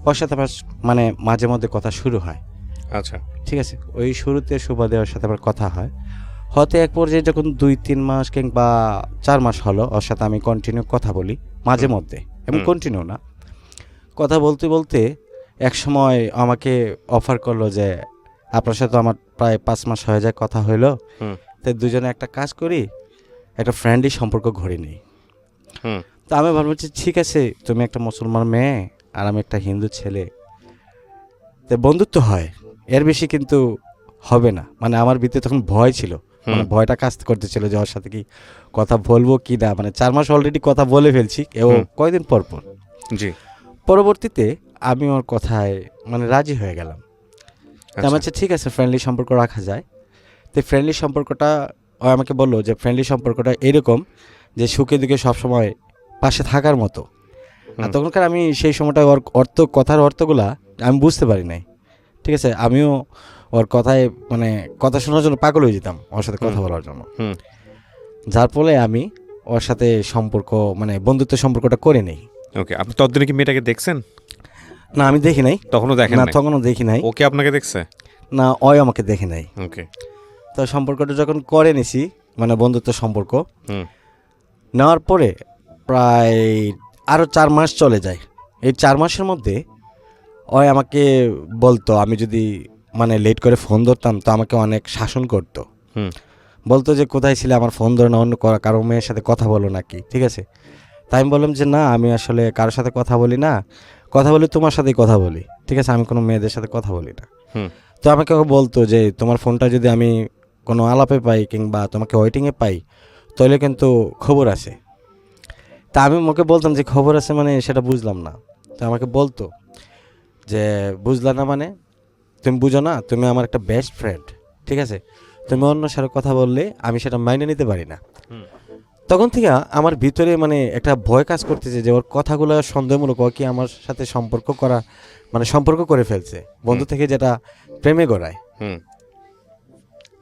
ওর সাথে আমার মানে মাঝে মধ্যে কথা শুরু হয়। আচ্ছা, ঠিক আছে, ওই শুরুতে সুবাদে ওর সাথে আমার কথা হয়। হয়তো এক পর্যায়ে যখন 2-3 মাস কিংবা 4 মাস হলো ওর সাথে আমি কন্টিনিউ কথা বলি মাঝে মধ্যে, এবং কন্টিনিউ না, কথা বলতে বলতে এক সময় আমাকে অফার করলো যে আপনার সাথে আমার প্রায় 5 মাস হয়ে যায় কথা হইলো, তাই দুজনে একটা কাজ করি, একটা ফ্রেন্ডলি সম্পর্ক গড়ে নিই। তো আমি ভাবলাম যে ঠিক আছে, তুমি একটা মুসলমান মেয়ে আর আমি একটা হিন্দু ছেলে, তো বন্ধুত্ব হয়, এর বেশি কিন্তু হবে না। মানে আমার ভিতরে তখন ভয় ছিল, মানে ভয়টা কাজ করতেছিল যে ওর সাথে কি কথা বলবো কি না। মানে 4 মাস অলরেডি কথা বলে ফেলছি, এবং কয়দিন পর পর। জি। পরবর্তীতে আমি ওর কথায় মানে রাজি হয়ে গেলাম। আমার হচ্ছে ঠিক আছে, ফ্রেন্ডলি সম্পর্ক রাখা যায়। তো ফ্রেন্ডলি সম্পর্কটা ও আমাকে বললো যে ফ্রেন্ডলি সম্পর্কটা এরকম যে সুখে দুঃখে সবসময় পাশে থাকার মতো। আর তখনকার আমি সেই সময়টা ওর কথার অর্থগুলা আমি বুঝতে পারি নাই। ঠিক আছে, আমিও ওর কথায় মানে কথা শোনার জন্য পাগল হয়ে যেতাম ওর সাথে কথা বলার জন্য। যার ফলে আমি ওর সাথে সম্পর্ক মানে বন্ধুত্ব সম্পর্কটা করে নেই। ওকে, আপনি ততদিনে কি মেয়েটাকে দেখছেন? না, আমি দেখি নাই। তখনও দেখেন না, নাই? তখনও দেখি নাই। ওকে আপনাকে দেখছে? না, ওই আমাকে দেখে নাই। ওকে। তো সম্পর্কটা যখন করে নিছি, মানে বন্ধুত্ব সম্পর্ক নেওয়ার পরে প্রায় আরও 4 মাস চলে যায়। এই 4 মাসের মধ্যে ওই আমাকে বলতো, আমি যদি মানে লেট করে ফোন ধরতাম তো আমাকে অনেক শাসন করতো। বলতো যে কোথায় ছিলে, আমার ফোন ধরে না, অন্য কারো মেয়ের সাথে কথা বলো নাকি। ঠিক আছে, তাই আমি বললাম যে না, আমি আসলে কারোর সাথে কথা বলি না, কথা বলি তোমার সাথেই কথা বলি। ঠিক আছে, আমি কোনো মেয়েদের সাথে কথা বলি না। তো আমাকে বলতো যে তোমার ফোনটা যদি আমি কোনো আলাপে পাই কিংবা তোমাকে ওয়েটিংয়ে পাই তাহলে কিন্তু খবর আছে। তা আমি ওকে বলতাম যে খবর আছে মানে সেটা বুঝলাম না। তো আমাকে বলতো যে বুঝলা না মানে, তুমি বুঝো না, তুমি আমার একটা বেস্ট ফ্রেন্ড। ঠিক আছে, তুমি অন্য সাথে কথা বললে আমি সেটা মাইনে নিতে পারি না। তখন থেকে আমার ভিতরে মানে একটা ভয় কাজ করতেছে যে ওর কথাগুলো সন্দেহমূলক, ও কি আমার সাথে সম্পর্ক করা মানে সম্পর্ক করে ফেলছে, বন্ধু থেকে যেটা প্রেমে গড়ায়।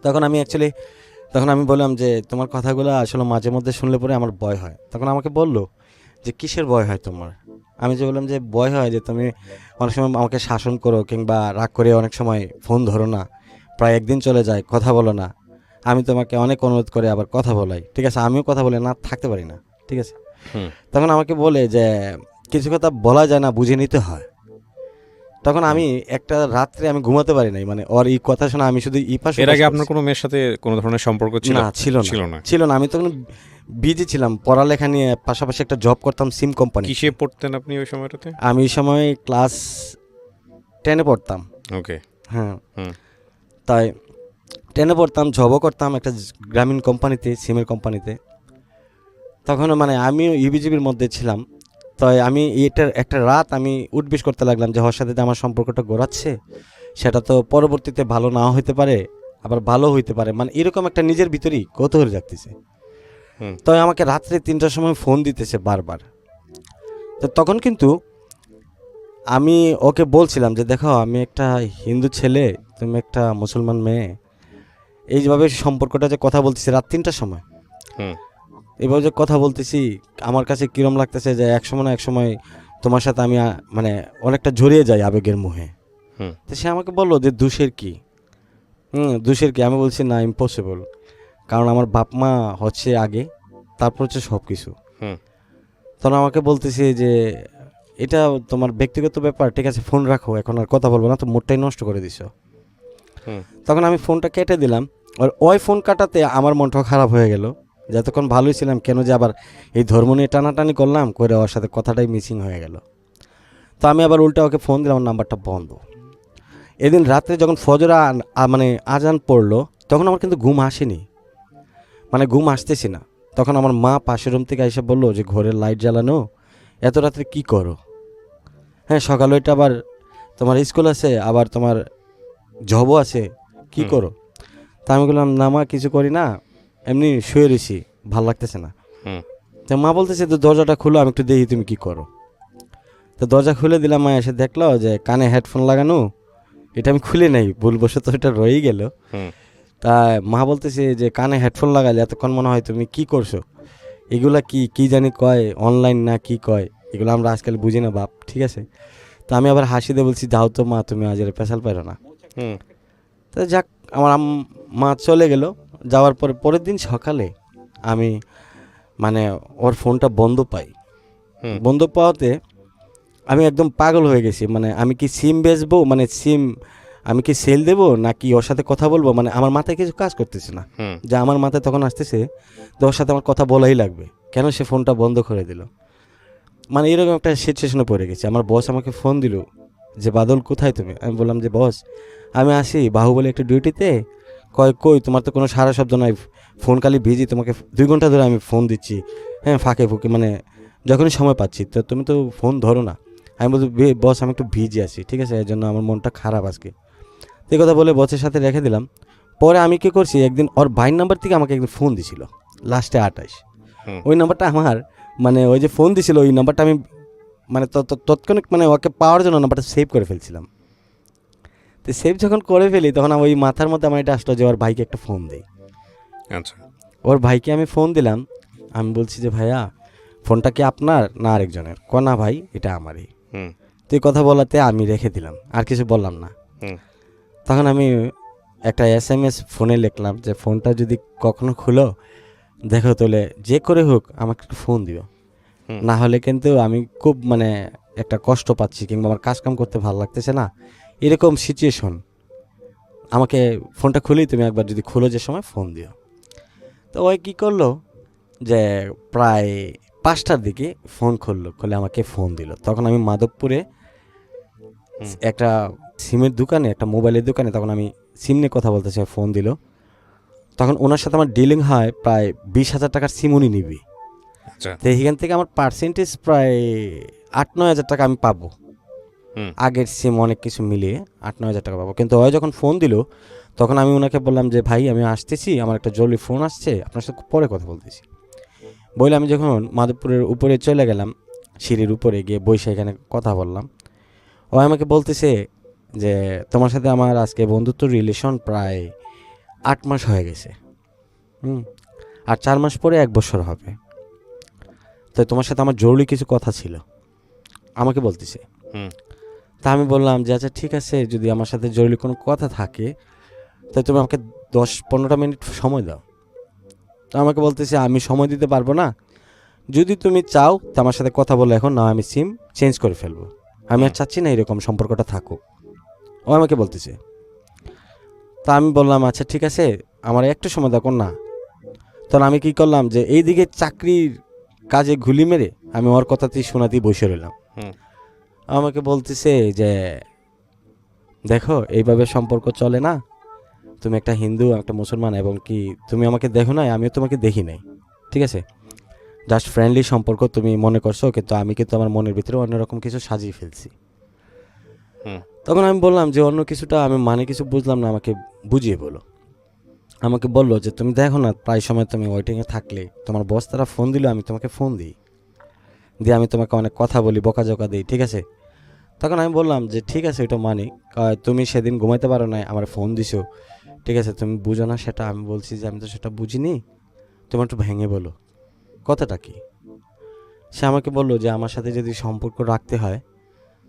তখন আমি বললাম যে তোমার কথাগুলো আসলে মাঝে মধ্যে শুনলে পরে আমার ভয় হয়। তখন আমাকে বললো যে কিসের ভয় হয় তোমার? আমি যে বললাম যে ভয় হয় যে তুমি অনেক সময় আমাকে শাসন করো কিংবা রাগ করে অনেক সময় ফোন ধরো না, প্রায় একদিন চলে যায় কথা বলো না, আমি তোমাকে অনেক অনুরোধ করে আবার কথা বলাই। ঠিক আছে, আমিও কথা বলে না থাকতে পারি না। ঠিক আছে, তখন আমাকে বলে যে কিছু কথা বলা যায় না, বুঝে নিতে হয়। তখন আমি একটা রাত্রে আমি ঘুমাতে পারি নাই, মানে ওর এই কথা শোনা আমি শুধু এর আগে আপনার কোনো মেয়ের সাথে কোনো ধরনের সম্পর্ক ছিল? না, ছিল না। আমি তখন বিজি ছিলাম, পড়ালেখা নিয়ে, পাশাপাশি একটা জব করতাম সিম কোম্পানি। কিসে পড়তেন আপনি ওই সময়টাতে? আমি ওই সময় ক্লাস 10-এ পড়তাম। ওকে। হ্যাঁ, তাই 10-এ পড়তাম, জবও করতাম একটা গ্রামীণ কোম্পানিতে, সিমের কোম্পানিতে। তখন মানে আমিও ইবিজিবির মধ্যে ছিলাম। তাই আমি এটার একটা রাত আমি উঠবিশ করতে লাগলাম যে ওর সাথে আমার সম্পর্কটা গড়াচ্ছে, সেটা তো পরবর্তীতে ভালো নাও হইতে পারে, আবার ভালো হইতে পারে, মানে এরকম একটা নিজের ভিতরেই কৌতূহল জাগতেছে। তো আমাকে রাত্রে 3টার সময় ফোন দিতেছে বারবার। তো তখন কিন্তু আমি ওকে বলছিলাম যে দেখো, আমি একটা হিন্দু ছেলে, তুমি একটা মুসলমান মেয়ে, এইভাবে সম্পর্কটা যে কথা বলতেছি রাত 3টার সময়, এভাবে যে কথা বলতেছি, আমার কাছে কিরম লাগতেছে যে এক সময় তোমার সাথে আমি মানে অনেকটা জড়িয়ে যাই আবেগের মুহে। তো সে আমাকে বললো যে দোষের কি? আমি বলছি না, ইম্পসিবল, কারণ আমার বাপ মা হচ্ছে আগে, তারপর হচ্ছে সব কিছু। তখন আমাকে বলতেছে যে এটা তোমার ব্যক্তিগত ব্যাপার, ঠিক আছে ফোন রাখো, এখন আর কথা বলবো না, তো মুডটাই নষ্ট করে দিছো। তখন আমি ফোনটা কেটে দিলাম। আর ওই ফোন কাটাতে আমার মনটাও খারাপ হয়ে গেল, যতক্ষণ ভালোই ছিলাম, কেন যে আবার এই ধর্ম নিয়ে টানাটানি করলাম, করে ওর সাথে কথাটাই মিসিং হয়ে গেল। তো আমি আবার উল্টা ওকে ফোন দিলাম, নাম্বারটা বন্ধ। এদিন রাত্রে যখন ফজর মানে আজান পড়লো, তখন আমার কিন্তু ঘুম আসেনি, মানে ঘুম আসতেছি না। তখন আমার মা পাশের রুম থেকে এসে বললো যে ঘরের লাইট জ্বালানো, এত রাত্রে কি করো? হ্যাঁ, সকালে ওইটা আবার তোমার স্কুল আছে, আবার তোমার জবও আছে, কি করো? তা আমি বললাম না মা, কিছু করি না, এমনি শুয়ে রয়েছি, ভাল লাগতেছে না। তো মা বলতেছে তো দরজাটা খুলো, আমি একটু দেখি তুমি কি করো। তো দরজা খুলে দিলাম, মা এসে দেখলো যে কানে হেডফোন লাগানো, এটা আমি খুলে নেই, ভুলবশত এটা রয়েই গেল। তা মা বলতেছে যে কানে হেডফোন লাগালে এতক্ষণ মনে হয় তুমি কি করছো, এগুলা কি জানি কয়, অনলাইন না কি কয়, এগুলো আমরা আজকাল বুঝি না বাপ। ঠিক আছে, তো আমি আবার হাসি দিয়ে বলছি, যাও তো মা, তুমি আজ আর পেশাল পাইরো না। হুম তো যাক, আমার মা চলে গেল। যাওয়ার পরে পরের দিন সকালে আমি মানে ওর ফোনটা বন্ধ পাই। হুম বন্ধ পাওয়াতে আমি একদম পাগল হয়ে গেছি। মানে আমি কি সিম বেচবো, মানে সিম আমি কি সেল দেবো নাকি ওর সাথে কথা বলবো, মানে আমার মাথায় কিছু কাজ করতেছে না। হুম যে আমার মাথায় তখন আসতেছে যে ওর সাথে আমার কথা বলাই লাগবে, কেন সে ফোনটা বন্ধ করে দিল। মানে এরকম একটা সিচুয়েশনে পড়ে গেছি। আমার বস আমাকে ফোন দিল যে বাদল কোথায় তুমি? আমি বললাম যে বস আমি আসি বাহুবলী একটা ডিউটিতে। কই তোমার তো কোনো সারা শব্দ নাই, ফোন খালি বিজি, তোমাকে 2 ঘন্টা ধরে আমি ফোন দিচ্ছি, হ্যাঁ ফাঁকে ফুঁকে, মানে যখনই সময় পাচ্ছি, তো তুমি তো ফোন ধরো না। আমি বলছি বস আমি একটু ভিজি আছি, ঠিক আছে, এর জন্য আমার মনটা খারাপ আজকে। তো এই কথা বলে বসের সাথে রেখে দিলাম। পরে আমি কী করছি, একদিন ওর ভাইয়ের নাম্বার থেকে আমাকে একদিন ফোন দিছিল, লাস্টে 28। হুম ওই নাম্বারটা আমার, মানে ওই যে ফোন দিছিল ওই নাম্বারটা আমি মানে তৎক্ষণিক মানে ওকে পাওয়ার জন্য নাম্বারটা সেভ করে ফেলছিলাম। তো সেভ যখন করে ফেলি তখন ওই মাথার মধ্যে আমার এটা আসলো যে ওর ভাইকে একটা ফোন দিই। আচ্ছা ওর ভাইকে আমি ফোন দিলাম। আমি বলছি যে ভাইয়া ফোনটা কি আপনার না আরেকজনের? না ভাই এটা আমারই। হুম তো এই কথা বলাতে আমি রেখে দিলাম, আর কিছু বললাম না। হুম তখন আমি একটা SMS ফোনে লিখলাম যে ফোনটা যদি কখনো খুলো দেখো তাহলে যে করে হোক আমাকে একটু ফোন দিও, হুম না হলে কিন্তু আমি খুব মানে একটা কষ্ট পাচ্ছি, কিংবা আমার কাজ কাম করতে ভালো লাগতেছে না, এরকম সিচুয়েশন। আমাকে ফোনটা খুলেই তুমি একবার যদি খুলো যে সময় ফোন দিও। তো ওই কী করলো যে প্রায় 5টার দিকে ফোন খুলে আমাকে ফোন দিল। তখন আমি মাধবপুরে হুম। একটা সিমের দোকানে, একটা মোবাইলের দোকানে, তখন আমি সিম নিয়ে কথা বলতেছি, ফোন দিল। তখন ওনার সাথে আমার ডিলিং হয় প্রায় 20,000 টাকার সিম উনি নিবি। আচ্ছা তো এখান থেকে আমার পার্সেন্টেজ প্রায় 8-9 হাজার টাকা আমি পাবো। হুম আগের সিম অনেক কিছু মিলিয়ে 8-9 হাজার টাকা পাবো। কিন্তু ওই যখন ফোন দিল তখন আমি ওনাকে বললাম যে ভাই আমি আসতেছি, আমার একটা জরুরি ফোন আসছে, আপনার সাথে পরে কথা বলতেছি বলে আমি যখন মাধবপুরের উপরে চলে গেলাম, সিঁড়ির উপরে গিয়ে বসে এখানে কথা বললাম, ও আমাকে বলতেছে যে তোমার সাথে আমার আজকে বন্ধুত্ব রিলেশন প্রায় 8 মাস হয়ে গেছে, আর 4 মাস পরে 1 বছর হবে, তো তোমার সাথে আমার জরুরি কিছু কথা ছিল আমাকে বলতেছে। হুম তা আমি বললাম যে আচ্ছা ঠিক আছে, যদি আমার সাথে জরুরি কোনো কথা থাকে তাই তুমি আমাকে 10-15টা মিনিট সময় দাও। তো আমাকে বলতেছে আমি সময় দিতে পারবো না, যদি তুমি চাও তো আমার সাথে কথা বলে এখন, না আমি সিম চেঞ্জ করে ফেলবো, আমি আর চাচ্ছি না এরকম সম্পর্কটা থাকুক। ও আমাকে বলতেছে। তা আমি বললাম আচ্ছা ঠিক আছে আমার একটু সময় দেখো না। তখন আমি কি করলাম যে এইদিকে চাকরির কাজে ঘুলি মেরে আমি ওর কথাতেই শোনাতেই বসে রইলাম। হুম আমাকে বলতেছে যে দেখো এইভাবে সম্পর্ক চলে না, তুমি একটা হিন্দু একটা মুসলমান, এবং কি তুমি আমাকে দেখো নাই, আমিও তোমাকে দেখি নাই, ঠিক আছে, জাস্ট ফ্রেন্ডলি সম্পর্ক তুমি মনে করছো, কিন্তু আমি কিন্তু আমার মনের ভিতরে অন্যরকম কিছু সাজিয়ে ফেলছি। হুম তখন আমি বললাম যে অন্য কিছুটা আমি মানে কিছু বুঝলাম না, আমাকে বুঝিয়ে বলো। আমাকে বললো যে তুমি দেখো না প্রায় সময় তুমি ওয়েটিংয়ে থাকলে তোমার বস তারা ফোন দিল, আমি তোমাকে ফোন দিই, দিয়ে আমি তোমাকে অনেক কথা বলি, বকাঝকা দিই, ঠিক আছে। তখন আমি বললাম যে ঠিক আছে ওইটা মানি, তুমি সেদিন ঘুমাইতে পারো না আমার ফোন দিছো, ঠিক আছে, তুমি বুঝো না সেটা। আমি বলছি যে আমি তো সেটা বুঝিনি, তোমার একটু ভেঙে বলো কথাটা কি। সে আমাকে বললো যে আমার সাথে যদি সম্পর্ক রাখতে হয়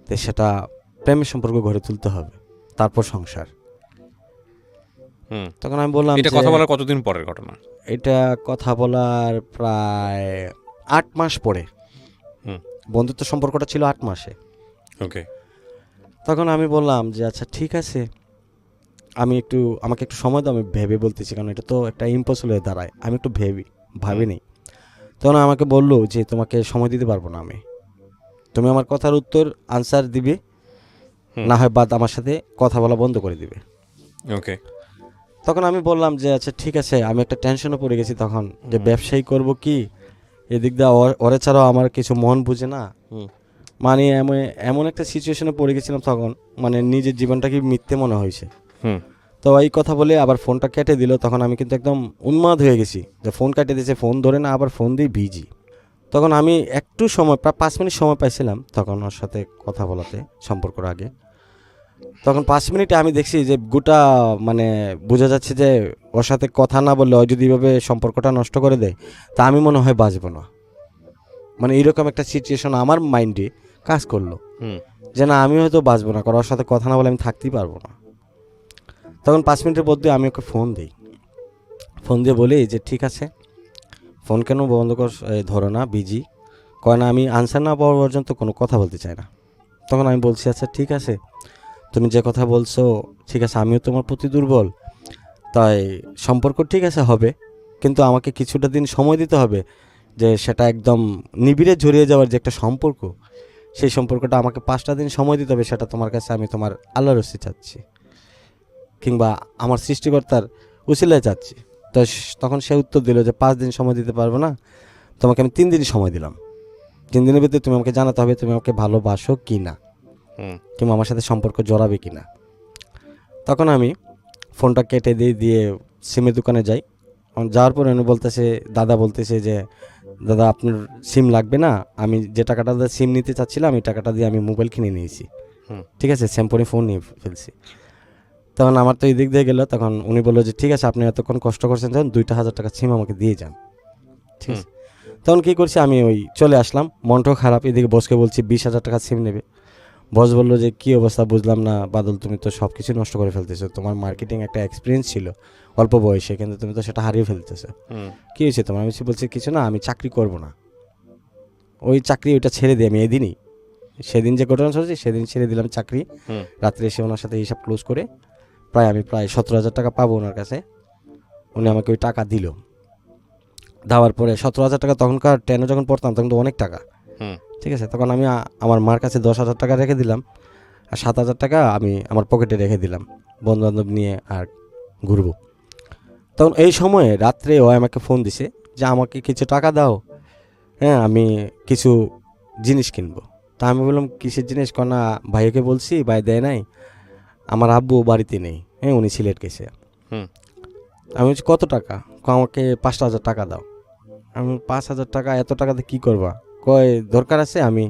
তো সেটা প্রেমের সম্পর্ক গড়ে তুলতে হবে, তারপর সংসার। হুম তখন আমি বললাম এটা যে কথা বলার কতদিন পরের ঘটনা? এটা কথা বলার প্রায় 8 মাস পরে। হুম বন্ধুত্ব সম্পর্কটা ছিল 8 মাসে। ওকে তখন আমি বললাম যে আচ্ছা ঠিক আছে, আমাকে একটু সময় দাও, আমি ভেবে বলতেছি, কারণ এটা তো একটা ইম্পসিবল হয়ে দাঁড়ায়, আমি একটু ভাবিনি। তখন আমাকে বললো যে তোমাকে সময় দিতে পারবো না আমি, তুমি আমার কথার উত্তর আনসার দিবে, হুম। না হয় বাদ আমার সাথে কথা বলা বন্ধ করে দিবে। ওকে তখন আমি বললাম যে আচ্ছা ঠিক আছে, আমি একটা টেনশনে পড়ে গেছি তখন, যে ব্যবসায়ী করব কি, এদিক দিয়ে ওরে ছাড়াও আমার কিছু মন বুঝে না, হুম মানে এমন একটা সিচুয়েশনে পড়ে গেছিলাম তখন, মানে নিজের জীবনটাকে মিথ্যে মনে হয়েছে। হুম তো এই কথা বলে আবার ফোনটা কেটে দিল। তখন আমি কিন্তু একদম উন্মাদ হয়ে গেছি যে ফোন কেটে দিয়েছে, ফোন ধরে না, আবার ফোন দিয়ে বিজি। তখন আমি একটু সময় প্রায় 5 মিনিট সময় পাইছিলাম তখন ওর সাথে কথা বলাতে সম্পর্কর আগে। তখন 5 মিনিটে আমি দেখছি যে গোটা মানে বোঝা যাচ্ছে যে ওর সাথে কথা না বললে ও যদি এভাবে সম্পর্কটা নষ্ট করে দেয় তা আমি মনে হয় বাঁচব না। মানে এইরকম একটা সিচুয়েশন আমার মাইন্ডে কাজ করলো হুম যে না আমি হয়তো বাঁচবো না, কারণ ওর সাথে কথা না বলে আমি থাকতেই পারবো না। তখন 5 মিনিটের মধ্যে আমি ওকে ফোন দিই, ফোন দিয়ে বলি যে ঠিক আছে ফোন কেন বন্ধ কর, ধরো না, বিজি। কয় না আমি আনসার না পাওয়া পর্যন্ত কোনো কথা বলতে চাই না। তখন আমি বলছি আচ্ছা ঠিক আছে, তুমি যে কথা বলছো ঠিক আছে, আমিও তোমার প্রতি দুর্বল, তাই সম্পর্ক ঠিক আছে হবে, কিন্তু আমাকে কিছুটা দিন সময় দিতে হবে, যে সেটা একদম নিবিড়ে জড়িয়ে যাওয়ার যে একটা সম্পর্ক, সেই সম্পর্কটা আমাকে 5টা দিন সময় দিতে হবে, সেটা তোমার কাছে আমি তোমার আল্লাহর রস্তি চাচ্ছি, কিংবা আমার সৃষ্টিকর্তার উসিলায় চাচ্ছি। তো তখন সে উত্তর দিল যে 5 দিন সময় দিতে পারবো না, তোমাকে আমি 3 দিনই সময় দিলাম। 3 দিনের ভিতরে তুমি আমাকে জানাতে হবে তুমি আমাকে ভালোবাসো কি না, হুম কিংবা আমার সাথে সম্পর্ক জড়াবে কি না। তখন আমি ফোনটা কেটে দিয়ে সিমের দোকানে যাই। যাওয়ার পরে উনি বলতেছে, দাদা বলতেছে যে দাদা আপনার সিম লাগবে না, আমি যে টাকাটা দিয়ে সিম নিতে চাচ্ছিলাম এই টাকাটা দিয়ে আমি মোবাইল কিনে নিয়েছি, হুম ঠিক আছে, স্যামসং ফোন নিয়ে ফেলছি। তখন আমার তো এই দিক দিয়ে গেল, তখন উনি বললো যে ঠিক আছে আপনি এতক্ষণ কষ্ট করছেন, যখন 2,000 টাকা সিম আমাকে দিয়ে যান, ঠিক আছে। তখন কী করছি, আমি ওই চলে আসলাম, মনটাও খারাপ, এদিকে বসকে বলছি 20,000 টাকা সিম নেবে। বস বললো যে কী অবস্থা বুঝলাম না বাদল, তুমি তো সব কিছু নষ্ট করে ফেলতেছো, তোমার মার্কেটিং একটা এক্সপিরিয়েন্স ছিল অল্প বয়সে, কিন্তু তুমি তো সেটা হারিয়ে ফেলতেছো, হুম কী হয়েছে তোমার? আমি বলছি কিছু না, আমি চাকরি করব না, ওই চাকরি ওইটা ছেড়ে দিই আমি এদিনই, সেদিন যে ঘটনা হচ্ছে সেদিন ছেড়ে দিলাম চাকরি। হুম রাত্রে এসে ওনার সাথে হিসাব ক্লোজ করে আমি প্রায় 17,000 টাকা পাবো ওনার কাছে। উনি আমাকে ওই টাকা দিল, দেওয়ার পরে 17,000 টাকা তখনকার 10-এ যখন পড়তাম তখন তো অনেক টাকা, হুম ঠিক আছে। তখন আমি আমার মার কাছে 10,000 টাকা রেখে দিলাম, আর 7,000 টাকা আমি আমার পকেটে রেখে দিলাম, বন্ধুবান্ধব নিয়ে আর ঘুরবো। তখন এই সময়ে রাত্রে ও আমাকে ফোন দিছে যে আমাকে কিছু টাকা দাও, হ্যাঁ আমি কিছু জিনিস কিনবো। তা আমি বললাম কিসের জিনিস? কনা ভাইকে বলছি, ভাই দেয় নাই, আমার আব্বু বাড়িতে নেই, হ্যাঁ উনি সিলেট গেছে। হুম আমি বলছি কত টাকা? আমাকে 5,000 টাকা দাও। আমি 5,000 টাকা, এত টাকাতে কী করবা? কয় দরকার আছে, আমি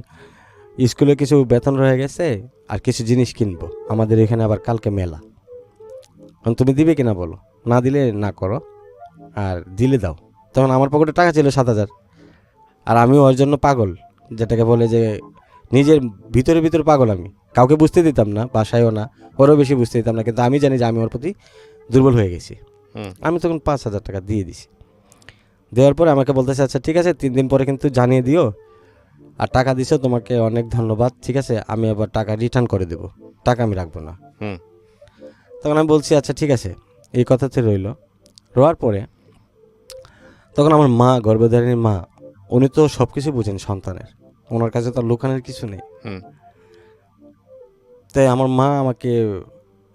স্কুলে কিছু বেতন রয়ে গেছে আর কিছু জিনিস কিনবো, আমাদের এখানে আবার কালকে মেলা, এখন তুমি দিবে কিনা বলো, না দিলে না করো, আর দিলে দাও। তখন আমার পকেটে টাকা ছিল 7,000, আর আমি ওর জন্য পাগল, যেটাকে বলে যে নিজের ভিতরে পাগল। আমি কাউকে বুঝতে দিতাম না, বাসায়ও না, ওরও বেশি বুঝতে দিতাম না, কিন্তু আমি জানি যে আমি ওর প্রতি দুর্বল হয়ে গেছি। হুম আমি তখন 5,000 টাকা দিয়ে দিছি। দেওয়ার পরে আমাকে বলতেছে আচ্ছা ঠিক আছে 3 দিন পরে কিন্তু জানিয়ে দিও, আর টাকা দিছো তোমাকে অনেক ধন্যবাদ, ঠিক আছে আমি আবার টাকা রিটার্ন করে দেবো, টাকা আমি রাখবো না। হুম তখন আমি বলছি আচ্ছা ঠিক আছে, এই কথাতে রইলো। রোয়ার পরে তখন আমার মা, গর্ভধারিণীর মা, উনি তো সব কিছু বুঝেন সন্তানের, ওনার কাছে তো লুকানোর কিছু নেই। হুম তাই আমার মা আমাকে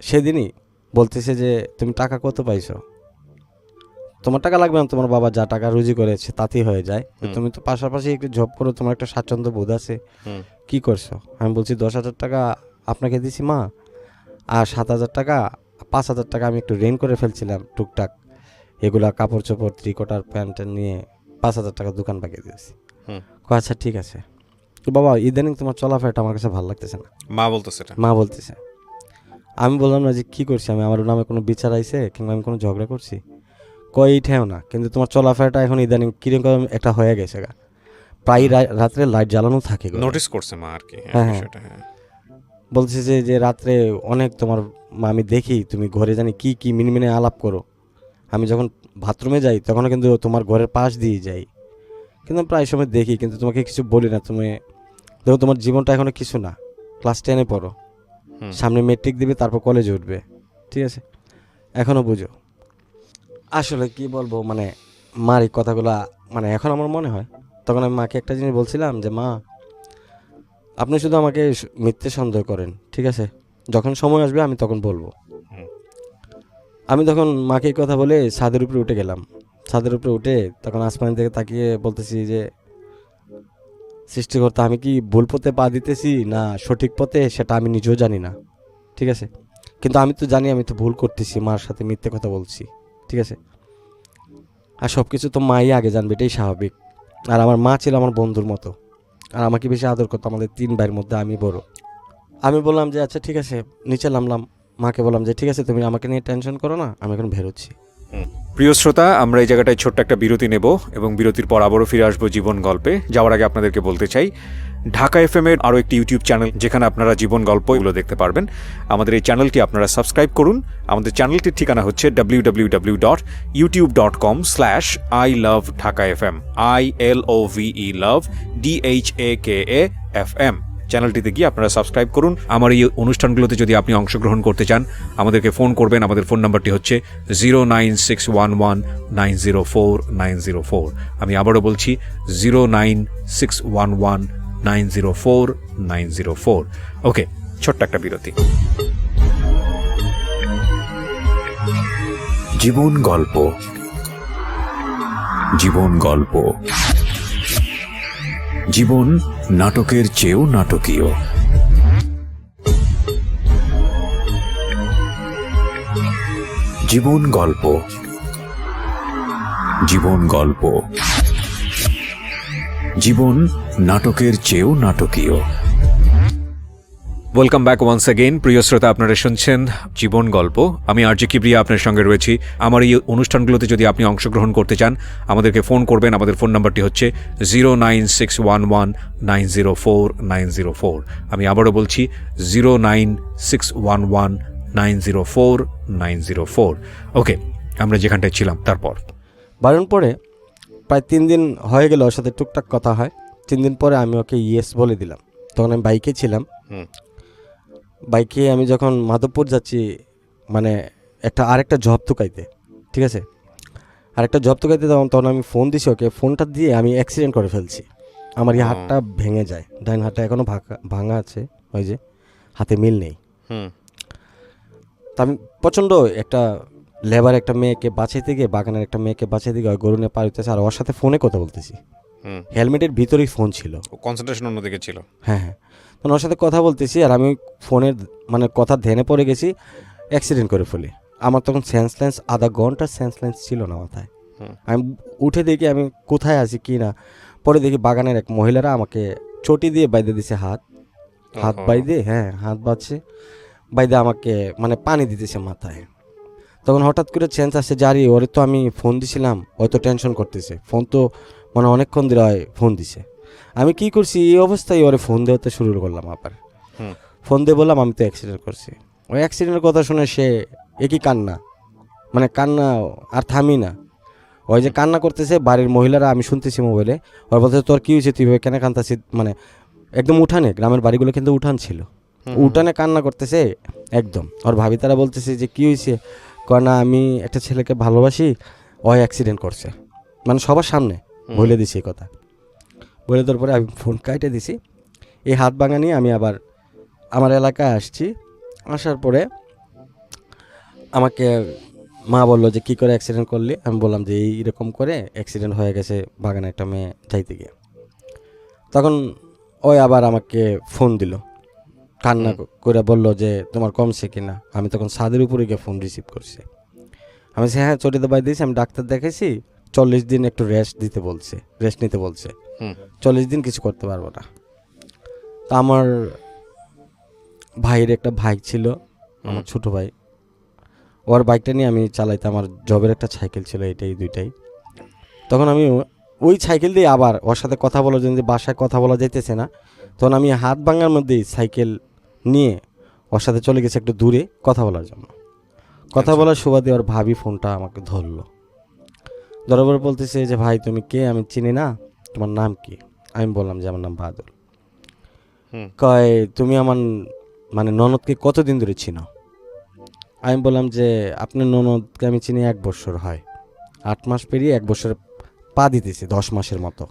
সেদিনই বলতেছে যে তুমি টাকা কত পাইছো? তোমার টাকা লাগবে না, তোমার বাবা যা টাকা রুজি করেছে তাতেই হয়ে যায়, তুমি তো পাশাপাশি একটু জব করো, তোমার একটা স্বাচ্ছন্দ্য বোধ আছে, হুম কি করছো? আমি বলছি 10,000 টাকা আপনাকে দিছি মা, আর 7,000 টাকা, 5,000 টাকা আমি একটু রেন্ট করে ফেলছিলাম টুকটাক, এগুলা কাপড় চোপড় ত্রিকোটার প্যান্ট নিয়ে 5,000 টাকা দোকান পাকিয়ে দিয়েছি। হুম আচ্ছা ঠিক আছে, তো বাবা ইদানিং তোমার চলাফেরাটা আমার কাছে ভালো লাগতেছে না। মা বলতেছে এটা? মা বলতেছে। আমি বললাম না যে কী করছি আমি, আমার নামে কোনো বিচার আইছে কিংবা আমি কোনো ঝগড়া করছি? কয় এইটাও না, কিন্তু তোমার চলাফেরাটা এখন ইদানিং কিরকম একটা হয়ে গেছে গা, প্রায় রাত্রে লাইট জ্বালানো থাকে গো। নোটিস করছে মা আর কি হ্যাঁ, বিষয়টা। হ্যাঁ বলছে যে রাত্রে অনেক তোমার আমি দেখি তুমি ঘরে জানি কি মিনমিনে আলাপ করো, আমি যখন বাথরুমে যাই তখনও কিন্তু তোমার ঘরের পাশ দিয়ে যাই, কিন্তু আমি প্রায় সময় দেখি, কিন্তু তোমাকে কিছু বলি না। তুমি দেখো তোমার জীবনটা এখনো কিছু না, ক্লাস 10-এ পড়ো, হুম সামনে মেট্রিক দিবে, তারপর কলেজে উঠবে, ঠিক আছে, এখনও বুঝো। আসলে কি বলবো, মানে মার এই কথাগুলা মানে এখন আমার মনে হয়, তখন আমি মাকে একটা জিনিস বলছিলাম যে মা আপনি শুধু আমাকে মিথ্যে সন্দেহ করেন, ঠিক আছে, যখন সময় আসবে আমি তখন বলবো। হুম আমি তখন মাকে এই কথা বলে ছাদের উপরে উঠে গেলাম। ছাদের উপরে উঠে তখন আসমান থেকে তাকিয়ে বলতেছি যে সৃষ্টিকর্তা আমি কি ভুল পথে পা দিতেছি না সঠিক পথে, সেটা আমি নিজেও জানি না, ঠিক আছে, কিন্তু আমি তো জানি আমি তো ভুল করতেছি, মার সাথে মিথ্যে কথা বলছি, ঠিক আছে, আর সব কিছু তো মাই আগে জানবে, এটাই স্বাভাবিক। আর আমার মা ছিল আমার বন্ধুর মতো, আর আমাকে বেশি আদর করতো, আমাদের 3 ভাইয়ের মধ্যে আমি বড়। আমি বললাম যে আচ্ছা ঠিক আছে, নিচে নামলাম, মাকে বললাম যে ঠিক আছে তুমি আমাকে নিয়ে টেনশন করো না, আমি এখন বেরোচ্ছি। প্রিয় শ্রোতা, আমরা এই জায়গাটায় ছোট্ট একটা বিরতি নেব এবং বিরতির পর আবারও ফিরে আসবো জীবন গল্পে। যাওয়ার আগে আপনাদেরকে বলতে চাই ঢাকা এফএম এর আরও একটি ইউটিউব চ্যানেল, যেখানে আপনারা জীবন গল্পগুলো দেখতে পারবেন। আমাদের এই চ্যানেলটি আপনারা সাবস্ক্রাইব করুন। আমাদের চ্যানেলটির ঠিকানা হচ্ছে www.youtube.com/ilovedhakafm ILOVE love DHAKAFM। চ্যানেলটিতে গিয়ে আপনারা সাবস্ক্রাইব করুন। আমার এই অনুষ্ঠানগুলোতে যদি আপনি অংশগ্রহণ করতে চান, আমাদেরকে ফোন করবেন। আমাদের ফোন নাম্বারটি হচ্ছে 09611904904। আমি আবারও বলছি 09611904904। ওকে, ছোট্ট একটা বিরতি। জীবন গল্প, জীবন গল্প, জীবন নাটকের চেয়েও নাটকীয়। জীবন গল্প, জীবন গল্প, জীবন নাটকের চেয়েও নাটকীয়। Welcome back once again. প্রিয় শ্রোতা, আপনারা শুনছেন জীবন গল্প। আমি আরজে কিবরিয়া আপনার সঙ্গে রয়েছি। আমার এই অনুষ্ঠানগুলোতে যদি আপনি অংশগ্রহণ করতে চান, আমাদেরকে ফোন করবেন। আমাদের ফোন নাম্বারটি হচ্ছে 09611904904। আমি আবারও বলছি 09611904904। ওকে, আমরা যেখানটায় ছিলাম তারপর বারণ পরে প্রায় 3 দিন হয়ে গেল, ওর সাথে টুকটাক কথা হয়। 3 দিন পরে আমি ওকে ইয়েস বলে দিলাম। তখন আমি বাইকে ছিলাম। বাইকে আমি যখন মাধবপুর যাচ্ছি, মানে আরেকটা জব তুকাইতে, ঠিক আছে, আরেকটা জব তুকাইতে তখন আমি ফোন দিছি ওকে। ফোনটা দিয়ে আমি অ্যাক্সিডেন্ট করে ফেলছি। আমার এই হাতটা ভেঙে যায়, ডাইন হাতটা এখনও ভাঙা আছে, ওই যে হাতে মিল নেই। তা আমি প্রচণ্ড একটা লেবার একটা মেয়েকে বাঁচাইতে গিয়ে, বাগানের একটা মেয়েকে বাঁচাইতে গিয়ে গরু নিয়ে পার হইতেছে, আর ওর সাথে ফোনে কথা বলতেছি। হেলমেটের ভিতরেই ফোন ছিল, কনসেন্ট্রেশন অন্যদিকে ছিল। হ্যাঁ, তখন ওর সাথে কথা বলতেছি, আর আমি ফোনের মানে কথা ধ্যানে পড়ে গেছি, অ্যাক্সিডেন্ট করে ফেলি। আমার তখন সেন্সলেন্স, আধা ঘন্টার সেন্সলেন্স ছিল না মাথায়। আমি উঠে দেখি আমি কোথায় আছি কি না। পরে দেখি বাগানের এক মহিলারা আমাকে চটি দিয়ে বাইদে দিছে হাত বাইদে, হ্যাঁ হাত বাঁধছে, বাইদে আমাকে মানে পানি দিতেছে মাথায়। তখন হঠাৎ করে চেঞ্জ আসছে, জারি ওরে তো আমি ফোন দিছিলাম, ওই তো টেনশন করতেছে, ফোন তো মানে অনেকক্ষণ ধরে ফোন দিছে। আমি কি করছি, এই অবস্থায় ওরে ফোন দেওয়াতে শুরু করলাম। আবার ফোন দিয়ে বললাম আমি তো অ্যাক্সিডেন্ট করছি। ওই অ্যাক্সিডেন্টের কথা শুনে সে একই কান্না, মানে কান্না আর থামি না। ওই যে কান্না করতেছে, বাড়ির মহিলারা আমি শুনতেছি মোবাইলে, ওর বলতে তোর কী হয়েছে, তুই কেন কান্দাছি, মানে একদম উঠানে, গ্রামের বাড়িগুলো কিন্তু উঠান ছিল, উঠানে কান্না করতেছে একদম। ওর ভাবি তারা বলতেছে যে কী হয়েছে, কয় না আমি একটা ছেলেকে ভালোবাসি, ওই অ্যাক্সিডেন্ট করছে, মানে সবার সামনে বলে দিছি এই কথা। বলে দেওয়ার পরে আমি ফোন কাইটে দিছি। এই হাত ভাঙা নিয়ে আমি আবার আমার এলাকায় আসছি। আসার পরে আমাকে মা বললো যে কী করে অ্যাক্সিডেন্ট করলি। আমি বললাম যে এইরকম করে অ্যাক্সিডেন্ট হয়ে গেছে বাগানে একটা মেয়ে যাইতে গিয়ে। তখন ওই আবার আমাকে ফোন দিল, কান্না করে বললো যে তোমার কমছে কিনা। আমি তখন ছাদের উপরে গিয়ে ফোন রিসিভ করছি। আমি হ্যাঁ চটিতে বাই দিয়েছি, আমি ডাক্তার দেখেছি, 40 দিন একটু রেস্ট নিতে বলছে। 40 দিন কিছু করতে পারবো না। তা আমার ভাইয়ের একটা বাইক ছিল, আমার ছোট ভাই, ওর বাইকটা নিয়ে আমি চালাইতাম। আমার জবের একটা সাইকেল ছিল, এটাই দুইটাই। তখন আমি ওই সাইকেল দিয়ে আবার ওর সাথে কথা বলার জন্য, যে বাসায় কথা বলা যাইতেছে না, তখন আমি হাত ভাঙার মধ্যেই সাইকেল নিয়ে ওর সাথে চলে গেছি একটু দূরে কথা বলার জন্য। কথা বলার সুবাদে ওর ভাবি ফোনটা আমাকে ধরলো। ধরার পর বলতেছে যে ভাই তুমি কে, আমি চিনি না, তোমার নাম কি। আমি বললাম যে আমার নাম বাদল। কয় তুমি আমার মানে ননদকে কতদিন ধরে চিনো। আমি বললাম যে আপনার ননদকে আমি চিনি 1 বছর হয়, 8 মাস পেরিয়ে 1 বছর পা দিতেছি, 10 মাসের মতো।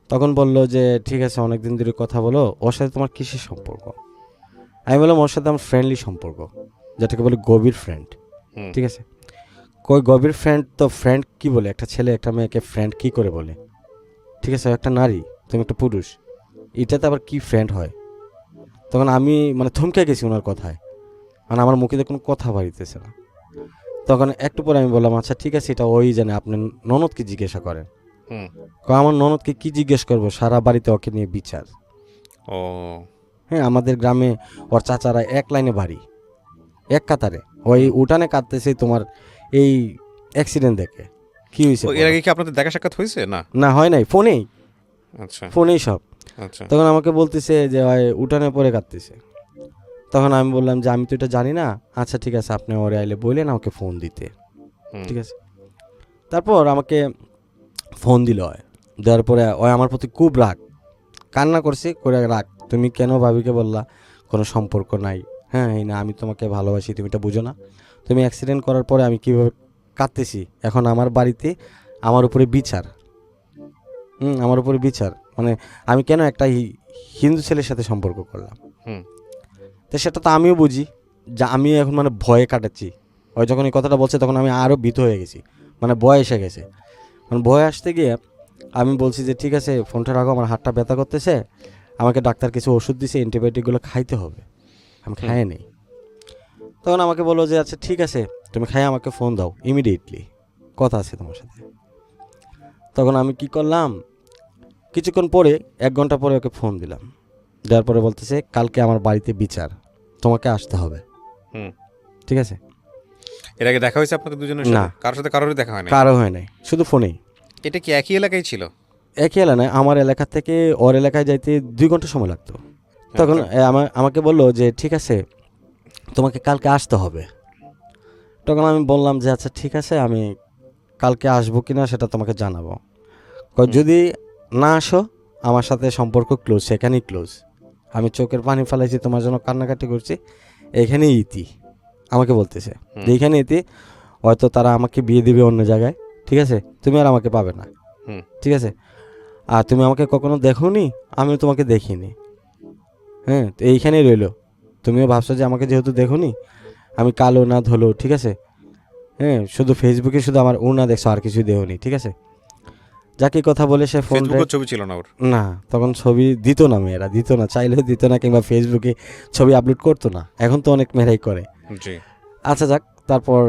তখন বললো যে ঠিক আছে, অনেকদিন ধরে কথা বলো, ওর সাথে তোমার কিসের সম্পর্ক। আমি বললাম ওর সাথে আমার ফ্রেন্ডলি সম্পর্ক, যেটাকে বলে গভীর ফ্রেন্ড, ঠিক আছে। কই গভীর ফ্রেন্ড তো ফ্রেন্ড কি বলে, একটা ছেলে একটা মেয়েকে ফ্রেন্ড কি করে বলে, ঠিক আছে, একটা নারী, তুমি একটা পুরুষ, এটাতে আবার কি ফ্রেন্ড হয়। তখন আমি মানে থমকে গেছি ওনার কথায়, মানে আমার মুখে কোনো কথা বাড়িতেছে না। তখন একটু পরে আমি বললাম আচ্ছা ঠিক আছে, এটা ওই জানে, আপনি ননদকে জিজ্ঞাসা করেন। আমার ননদকে কি জিজ্ঞেস করবো, সারা বাড়িতে ওকে নিয়ে বিচার। হ্যাঁ, আমাদের গ্রামে ওর চাচারা এক লাইনে বাড়ি, এক কাতারে, ওই উঠানে কাঁদতেছে তোমার এই অ্যাক্সিডেন্ট দেখে। কি হয়েছে, এর আগে কি আপনাদের দেখা সাক্ষাৎ হয়েছে? না না হয় নাই, ফোনেই, আচ্ছা ফোনেই সব। আচ্ছা তখন আমাকে বলতেছে যে ভাই উঠানে পরে কাঁদতেছে। তখন আমি বললাম যে আমি তো এটা জানি না, আচ্ছা ঠিক আছে আপনি ওরে আইলে বললেন আমাকে ফোন দিতে, হুম, ঠিক আছে। তারপর আমাকে ফোন দিল হয়, দেওয়ার পরে ওই আমার প্রতি খুব রাগ, কান্না করছে করে রাগ, তুমি কেন ভাবিকে বললা কোনো সম্পর্ক নাই, হ্যাঁ এই না আমি তোমাকে ভালোবাসি তুমি এটা বুঝো না, তুমি অ্যাক্সিডেন্ট করার পরে আমি কীভাবে কাঁদতেছি, এখন আমার বাড়িতে আমার উপরে বিচার, আমার উপরে বিচার, মানে আমি কেন একটা হিন্দু ছেলের সাথে সম্পর্ক করলাম। হুম, তো সেটা তো আমিও বুঝি, যে আমি এখন মানে ভয়ে কাটাচ্ছি। ওই যখন এই কথাটা বলছে তখন আমি আরও ভীত হয়ে গেছি, মানে ভয় এসে গেছে। মানে ভয় আসতে গিয়ে আমি বলছি যে ঠিক আছে ফোনটা রাখো, আমার হাতটা ব্যথা করতেছে, আমাকে ডাক্তার কিছু ওষুধ দিছে, অ্যান্টিবায়োটিকগুলো খাইতে হবে, আমি খাইয়ে নেই। তখন আমাকে বললো যে আচ্ছা ঠিক আছে তুমি খাইয়ে আমাকে ফোন দাও ইমিডিয়েটলি, কথা আছে তোমার সাথে। তখন আমি কি করলাম, কিছুক্ষণ পরে 1 ঘন্টা পরে ওকে ফোন দিলাম, দেওয়ার পরে বলতেছে কালকে আমার বাড়িতে বিচার, তোমাকে আসতে হবে, হুম। ঠিক আছে। এর আগে দেখা হয়েছে আপনাদের দুজনের না। সাথে? কারোর সাথে কারোরই দেখা হয় না? কারো হয় নাই, শুধু ফোনেই। এটা কি একই এলাকায় ছিল? একই এলাকা নয়, আমার এলাকা থেকে ওর এলাকায় যাইতে 2 ঘন্টা সময় লাগতো। তখন আমাকে বললো যে ঠিক আছে তোমাকে কালকে আসতে হবে। তখন আমি বললাম যে আচ্ছা ঠিক আছে আমি কালকে আসবো কিনা সেটা তোমাকে জানাবো। যদি না আসো আমার সাথে সম্পর্ক ক্লোজ, সেখানেই ক্লোজ, আমি চোখের পানি ফেলাইছি তোমার জন্য কান্নাকাটি করছি, এখানেই ইতি। আমাকে বলতেছে যে এইখানে ইতি, হয়তো তারা আমাকে বিয়ে দিবে অন্য জায়গায়, ঠিক আছে, তুমি আর আমাকে পাবে না, হুম। ঠিক আছে। আর তুমি আমাকে কখনো দেখোনি, আমিও তোমাকে দেখিনি, হ্যাঁ তো এইখানেই রইলো। তুমিও ভাবছো যে আমাকে যেহেতু দেখোনি আমি কালো না ধলো, ঠিক আছে, হ্যাঁ শুধু ফেসবুকে শুধু আমার না দেখছো আর কিছু দেওনি, ঠিক আছে। যাকে কথা বলে সে ফোন ফেসবুকের ছবি ছিল না ওর? না, তখন ছবি দিত না, মেয়েরা দিত না, চাইলেও দিত না, কিংবা ফেসবুকে ছবি আপলোড করতো না, এখন তো অনেক মেয়েরাই করে। জি। আচ্ছা যাক, তারপর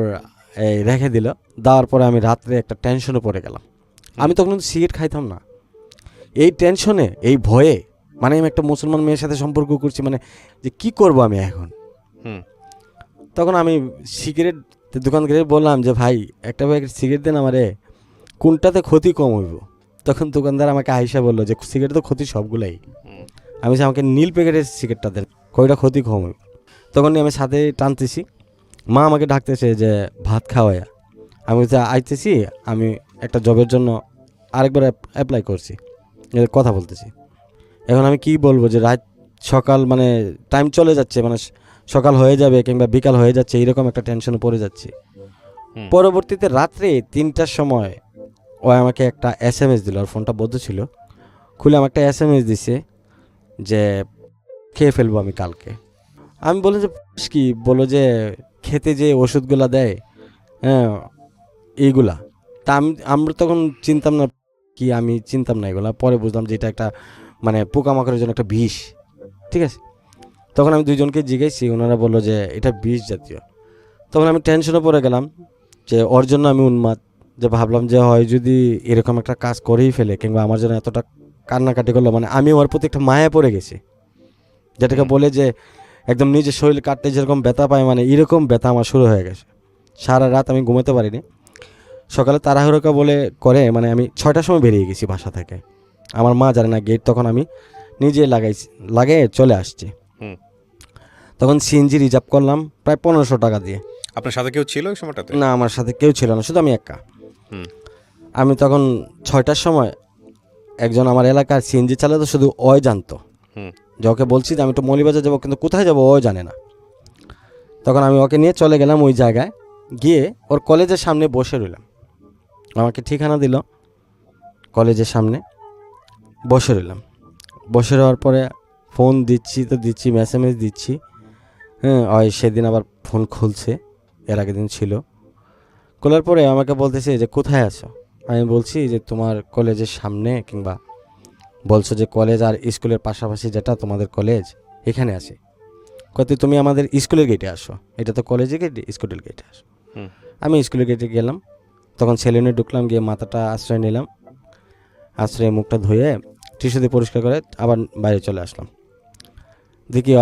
এই রেখে দিল, দেওয়ার পরে আমি রাত্রে একটা টেনশনে পড়ে গেলাম। আমি তখন সিগারেট খাইতাম না, এই টেনশনে এই ভয়ে, মানে আমি একটা মুসলমান মেয়ের সাথে সম্পর্ক করছি, মানে যে কি করব আমি এখন। হুম। তখন আমি সিগারেট দোকানদারে বললাম যে ভাই একটা সিগারেট দেন আমারে, কোনটাতে ক্ষতি কম হইব। তখন দোকানদার আমাকে আইসা বললো যে সিগারেট তো ক্ষতি সবগুলাই। আমি বলছি আমাকে নীল প্যাকেটের সিগারেটটা দেন, কয়টা ক্ষতি কম হইব। তখন আমি সাথে টানতেছি, মা আমাকে ডাকতেছে যে ভাত খাওয়াইয়া। আমি বলছি আইতেছি, আমি একটা জবের জন্য আরেকবার অ্যাপ্লাই করছি, কথা বলতেছি। এখন আমি কি বলবো যে রাত সকাল, মানে টাইম চলে যাচ্ছে, মানে সকাল হয়ে যাবে কিংবা বিকাল হয়ে যাচ্ছে, এইরকম একটা টেনশনে পড়ে যাচ্ছি। পরবর্তীতে রাত্রে 3টার সময় ও আমাকে একটা SMS দিল, আর ফোনটা বদ্ধ ছিল, খুলে আমাকে একটা SMS দিছে যে খেয়ে ফেলবো আমি কালকে। আমি বলি যে কি বলো, যে খেতে যে ওষুধগুলা দেয়, হ্যাঁ এইগুলা, তা আমরা তখন চিনতাম না, কি আমি চিনতাম না এগুলা, পরে বুঝলাম যে এটা একটা মানে পোকামাকড়ের জন্য একটা বিষ, ঠিক আছে। তখন আমি দুইজনকে জিজ্ঞাসি, ওনারা বললো যে এটা বিষ জাতীয়। তখন আমি টেনশনে পড়ে গেলাম যে ওর জন্য আমি উন্মাদ, যে ভাবলাম যে হয় যদি এরকম একটা কাজ করেই ফেলে, কিংবা আমার জন্য এতটা কান্নাকাটি করলো, মানে আমি ওর প্রতি একটা মায়া পড়ে গেছি, যেটাকে বলে যে একদম নিজের শরীর কাটতে যেরকম ব্যথা পায়, মানে এরকম ব্যথা আমার শুরু হয়ে গেছে। সারা রাত আমি ঘুমাতে পারিনি। সকালে তাড়াহুড়োকা বলে করে, মানে আমি 6টার সময় বেরিয়ে গেছি বাসা থেকে, আমার মা জানে না গেট, তখন আমি নিজে লাগিয়ে চলে আসছি। তখন সিএনজি রিজার্ভ করলাম প্রায় 1500 টাকা দিয়ে। আপনার সাথে কেউ ছিল ওই সময়টাতে? না, আমার সাথে কেউ ছিল না, শুধু আমি একা। আমি তখন 6টার সময়, একজন আমার এলাকার সিএনজি চালাতো, শুধু ওই জানতো, যে ওকে বলছি যে আমি একটু মৌলিবাজার যাবো, কিন্তু কোথায় যাবো ও জানে না। তখন আমি ওকে নিয়ে চলে গেলাম ওই জায়গায়, গিয়ে ওর কলেজের সামনে বসে রইলাম। আমাকে ঠিকানা দিল, কলেজের সামনে বসে রইলাম। বসে রওয়ার পরে ফোন দিচ্ছি তো দিচ্ছি, মেসেজ দিচ্ছি, হ্যাঁ ওই সেদিন আবার ফোন খুলছে, এর আগের দিন ছিল। খোলার পরে আমাকে বলতেছে যে কোথায় আছো। আমি বলছি যে তোমার কলেজের সামনে, কিংবা বলছো যে কলেজ আর স্কুলের পাশাপাশি যেটা তোমাদের কলেজ, এখানে আছি। কত তুমি আমাদের স্কুলের গেটে আসো, এটা তো কলেজের গেট, স্কুলের গেটে আসো। আমি স্কুলের গেটে গেলাম, তখন সেলুনে ঢুকলাম, গিয়ে মাথাটা আশ্রয় নিলাম, আশ্রয়ে মুখটা ধুয়ে টিস্যু দিয়ে পরিষ্কার করে আবার বাইরে চলে আসলাম। দেখি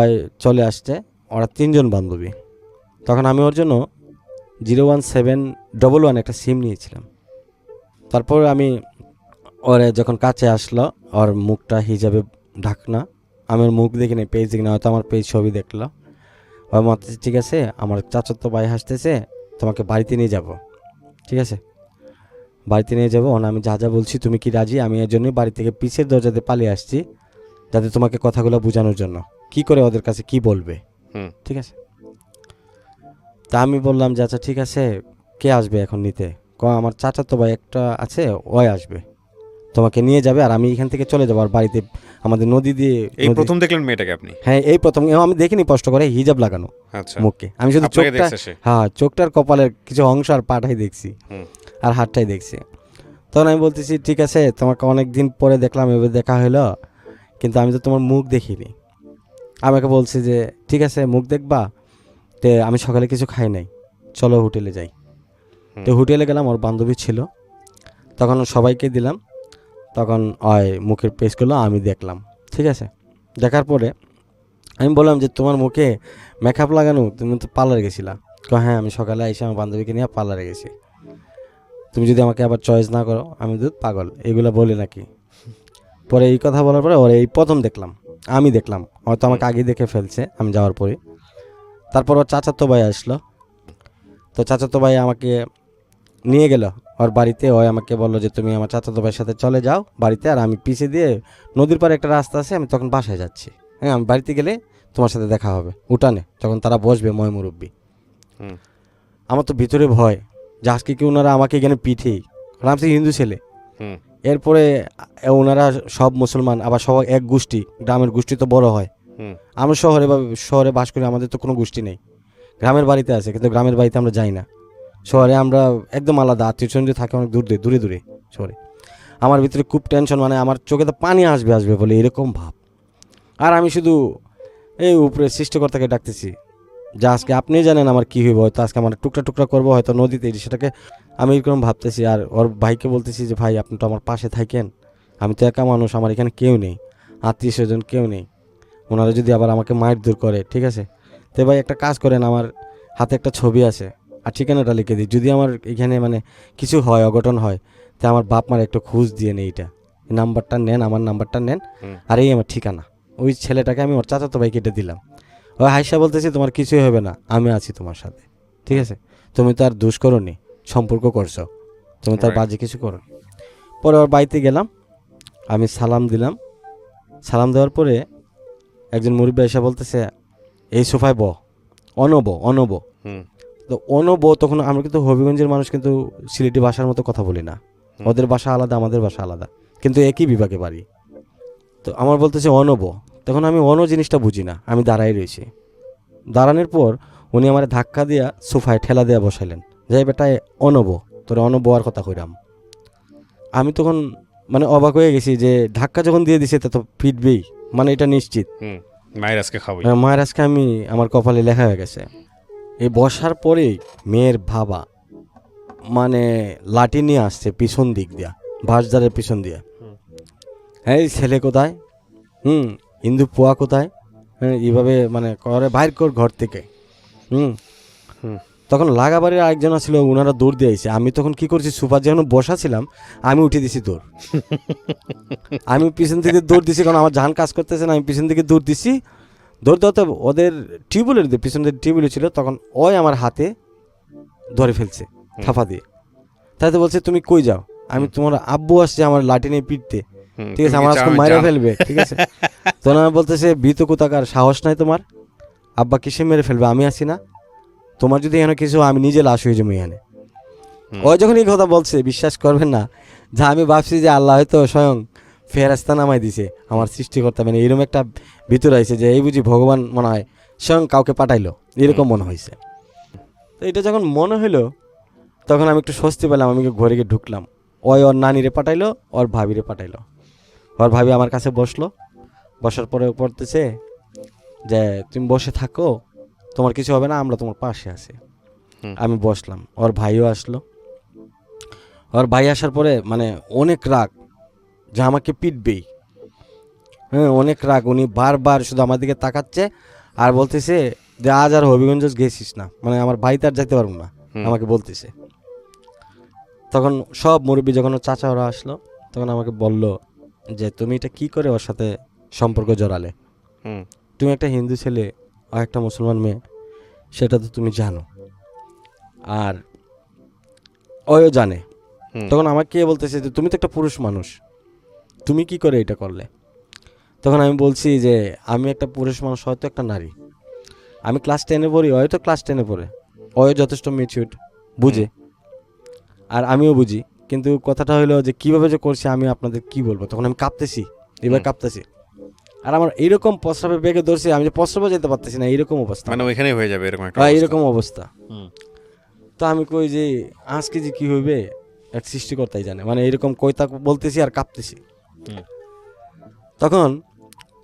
চলে আসছে ওরা 3জন বান্ধবী। তখন আমি ওর জন্য 01711 একটা সিম নিয়েছিলাম। তারপর আমি ওরে যখন কাছে আসলো, ওর মুখটা হিজাবে ঢাকনা, আমার মুখ দেখি না, পেজ দেখি না, হয়তো আমার পেজ ছবি দেখলো। ওর মতে ঠিক আছে, আমার চাচাতো ভাই হাসতেছে, তোমাকে বাড়িতে নিয়ে যাব, ঠিক আছে, বাড়িতে নিয়ে যাবো। আমি যা যা বলছি তুমি কি রাজি? আমি এর জন্যই বাড়ি থেকে পিছের দরজাতে পালিয়ে আসছি, যাতে তোমাকে কথাগুলো বোঝানোর জন্য, কি করে ওদের কাছে কি বলবে, ঠিক আছে। তা আমি বললাম যে আচ্ছা ঠিক আছে, কে আসবে এখন নিতে? আমার চাচাতো ভাই একটা আছে, ওই আসবে, তোমাকে নিয়ে যাবে, আর আমি এখান থেকে চলে যাবো। আর বাড়িতে আমাদের নদী দিয়ে এই প্রথম দেখলেন মেয়েটাকে আপনি? হ্যাঁ, এই প্রথম। আমি দেখিনি স্পষ্ট করে, হিজাব লাগানো আচ্ছা, মুখে, আমি শুধু আপনাকে চোখটা, দেখছে সে? হ্যাঁ চোখটার কপালের কিছু অংশ আর পাটাই দেখছি, আর হাতটাই দেখছি। তখন আমি বলতেছি ঠিক আছে, তোমাকে অনেক দিন পরে দেখলাম, এবার দেখা হলো, কিন্তু আমি তো তোমার মুখ দেখিনি। আমাকে বলছে যে ঠিক আছে মুখ দেখবা, তো আমি সকালে কিছু খাই নাই, চলো হোটেলে যাই। তো হোটেলে গেলাম, ওর বান্ধবী ছিল, তখন সবাইকে দিলাম, তখন ওই মুখের পেস্টগুলো আমি দেখলাম, ঠিক আছে। দেখার পরে আমি বললাম যে তোমার মুখে মেকআপ লাগানো, তুমি তো পার্লারে গেছিলা? হ্যাঁ, আমি সকালে এসে আমার বান্ধবীকে নিয়ে পার্লারে গেছি। তুমি যদি আমাকে আবার চয়েস না করো, আমি তো পাগল, এগুলো বলি নাকি? পরে এই কথা বলার পরে ওর এই প্রথম দেখলাম, আমি দেখলাম, হয়তো আমাকে আগে দেখে ফেলছে আমি যাওয়ার পরে। তারপর ওর চাচাতো ভাই আসলো, তো চাচাতো ভাই আমাকে নিয়ে গেল ওর বাড়িতে। ওই আমাকে বললো যে তুমি আমার চাচাতো ভাইয়ের সাথে চলে যাও বাড়িতে, আর আমি পিছিয়ে দিয়ে নদীর পাড়ে একটা রাস্তা আছে, আমি তখন বাসায় যাচ্ছি। হ্যাঁ, আমি বাড়িতে গেলে তোমার সাথে দেখা হবে উঠানে, যখন তারা বসবে ময় মুরব্বী। আমার তো ভিতরে ভয় যে আজকে কি ওনারা আমাকে এখানে পিঠেই, কারণ আমি তো হিন্দু ছেলে। এরপরে ওনারা সব মুসলমান, আবার সবাই এক গোষ্ঠী, গ্রামের গোষ্ঠী তো বড় হয়। আমরা শহরে বাস করি, আমাদের তো কোনো গোষ্ঠী নেই, গ্রামের বাড়িতে আছে, কিন্তু গ্রামের বাড়িতে আমরা যাই না। শহরে আমরা একদম আলাদা, আত্মীয়স্বজন যে থাকে অনেক দূরে দূরে শহরে। আমার ভিতরে খুব টেনশন, মানে আমার চোখে তো পানি আসবে বলে এরকম ভাব। আর আমি শুধু এই উপরে সৃষ্টিকর্তাকে ডাকতেছি যে আজকে আপনি জানেন আমার কী হইব, হয়তো আজকে আমার টুকরা টুকরা করবো হয়তো নদীতে, সেটাকে আমি এরকম ভাবতেছি। আর ওর ভাইকে বলতেছি যে ভাই আপনি তো আমার পাশে থাকেন, আমি তো একা মানুষ, আমার এখানে কেউ নেই, আত্মীয় স্বজন কেউ নেই, ওনারা যদি আবার আমাকে মায়ের দূর করে, ঠিক আছে, তো ভাই একটা কাজ করেন, আমার হাতে একটা ছবি আছে, আর ঠিকানাটা লিখে দিই, যদি আমার এখানে মানে কিছু হয়, অঘটন হয়, তো আমার বাপ মার একটু খোঁজ দিয়ে নেই, এটা নাম্বারটা নেন, আমার নাম্বারটা নেন, আর এই আমার ঠিকানা। ওই ছেলেটাকে আমি ওর চাচাতো ভাইকে এটা দিলাম। ওই হাইসা বলতেছি তোমার কিছুই হবে না, আমি আছি তোমার সাথে, ঠিক আছে, তুমি তো আর দোষ করোনি, সম্পর্ক করছো, তুমি তার বাজে কিছু করো। পরে ওর বাড়িতে গেলাম, আমি সালাম দিলাম, সালাম দেওয়ার পরে একজন মুরব্বী এসে বলতেছে এই সোফায় অনব। তো অনব, তখন আমরা কিন্তু হবিগঞ্জের মানুষ, কিন্তু সিলেটি ভাষার মতো কথা বলি না, ওদের ভাষা আলাদা, আমাদের ভাষা আলাদা, কিন্তু একই বিভাগে বাড়ি। তো আমার বলতেছে অনব, তখন আমি জিনিসটা বুঝি না, আমি দাঁড়াই রয়েছি। দাঁড়ানোর পর উনি আমার ধাক্কা দিয়া সোফায় ঠেলা দেওয়া বসাইলেন, যাই বেটায় অনব, তোর অনব আর কথা কইরাম। আমি তখন মানে অবাক হয়ে গেছি যে ধাক্কা যখন দিয়ে দিছে তা তো ফিটবেই, মানে এটা নিশ্চিত মায়ের আজকে খাবো, মায়ের আজকে আমি আমার কপালে লেখা হয়ে গেছে। এই বসার পরেই মেয়ের বাবা মানে লাঠি নিয়ে আসছে পিছন দিক দিয়া, বাঁশদারের পিছন দিয়া। এই ছেলে কোথায়, হিন্দু পোয়া কোথায়, হ্যাঁ এইভাবে মানে করে বাইর কর ঘর থেকে। তখন লাগাবাড়ির আরেকজন ছিল, ওনারা দৌড় দিয়ে আইছে। আমি তখন কি করছি, সুপার যখন বসা ছিলাম আমি উঠে দিছি দৌড়, আমি পিছন থেকে দৌড় দিছি, কারণ আমার জান কাজ করতেছে না, আমি পিছন থেকে দৌড় দিছি। দৌড় দেওয়াতে ওদের টিউবওয়েলের পিছন থেকে টিউবওয়েল ছিল, তখন ওই আমার হাতে ধরে ফেলছে থাপা দিয়ে। তাই তো বলছে তুমি কই যাও, আমি তোমার আব্বু আসছে আমার লাঠি নিয়ে পিটতে, ঠিক আছে, আমার আজকে মারা ফেলবে, ঠিক আছে। তখন আমার বলতেছে ভীত কোথাকার, সাহস নাই তোমার, আব্বা কিসে মেরে ফেলবে, আমি আছি না, তোমার যদি এখানে কিছু, আমি নিজে লাশ হয়ে যাবো এখানে। ওই যখন এই কথা বলছে, বিশ্বাস করবেন না, যা আমি ভাবছি যে আল্লাহ হয়তো স্বয়ং ফেরেশতা নামাই দিছে, আমার সৃষ্টিকর্তা, মানে এরকম একটা ভিতর আইছে যে এই বুঝি ভগবান মনে হয় স্বয়ং কাউকে পাঠাইলো, এরকম মনে হয়েছে। তো এটা যখন মনে হলো, তখন আমি একটু স্বস্তি পেলাম, আমি ঘরে গিয়ে ঢুকলাম। ওর নানিরে পাঠাইলো, ওর ভাবিরে পাঠাইলো। ওর ভাবি আমার কাছে বসলো, বসার পরে পড়তেছে যে তুমি বসে থাকো, তোমার কিছু হবে না, আমরা তোমার পাশে আছি। আমি বসলাম, ওর ভাইও আসলো। ওর ভাই আসার পরে মানে অনেক রাগ যে আমাকে পিটবেই, হ্যাঁ অনেক রাগ। উনি বারবার শুধু আমার দিকে তাকাচ্ছে আর বলতেছে যে আজ আর হবিগঞ্জ গেছিস না, মানে আমার বাড়িতে আর যেতে পারবো না, আমাকে বলতেছে। তখন সব মুরব্বী, যখন ওর চাচা ওরা আসলো, তখন আমাকে বলল যে তুমি এটা কি করে ওর সাথে সম্পর্ক জড়ালে। হুম তুমি একটা হিন্দু ছেলে আর একটা মুসলমান মেয়ে, সেটা তো তুমি জানো, আর ওও জানে। হুম। তখন আমাকে বলতেছে যে তুমি তো একটা পুরুষ মানুষ, তুমি কি করে এটা করলে? তখন আমি বলছি যে আমি একটা পুরুষ মানুষ, হয়তো একটা নারী, আমি ক্লাস 10-এ পড়ি, হয়তো ক্লাস 10-এ পড়ে, ওই যথেষ্ট ম্যাচিউরড, বুঝে, আর আমিও বুঝি। কিন্তু কথাটা হলো যে কীভাবে যে করছি আমি আপনাদের কি বলবো। তখন আমি কাঁপতেছি, এবার কাঁপতেছি, আর আমার এইরকম প্রস্রাবের বেগে ধরছে, আমি যে প্রস্রাবও যেতে পারতেছি না, এইরকম অবস্থা, মানে ওইখানেই হয়ে যাবে এরকম একটা হ্যাঁ, অবস্থা। এইরকম অবস্থা। হুম তো আমি কই যে আজকে যে কী হইবে এক সৃষ্টিকর্তাই জানে, মানে এরকম কইতা বলতেছি আর কাঁপতেছি। হুম। তখন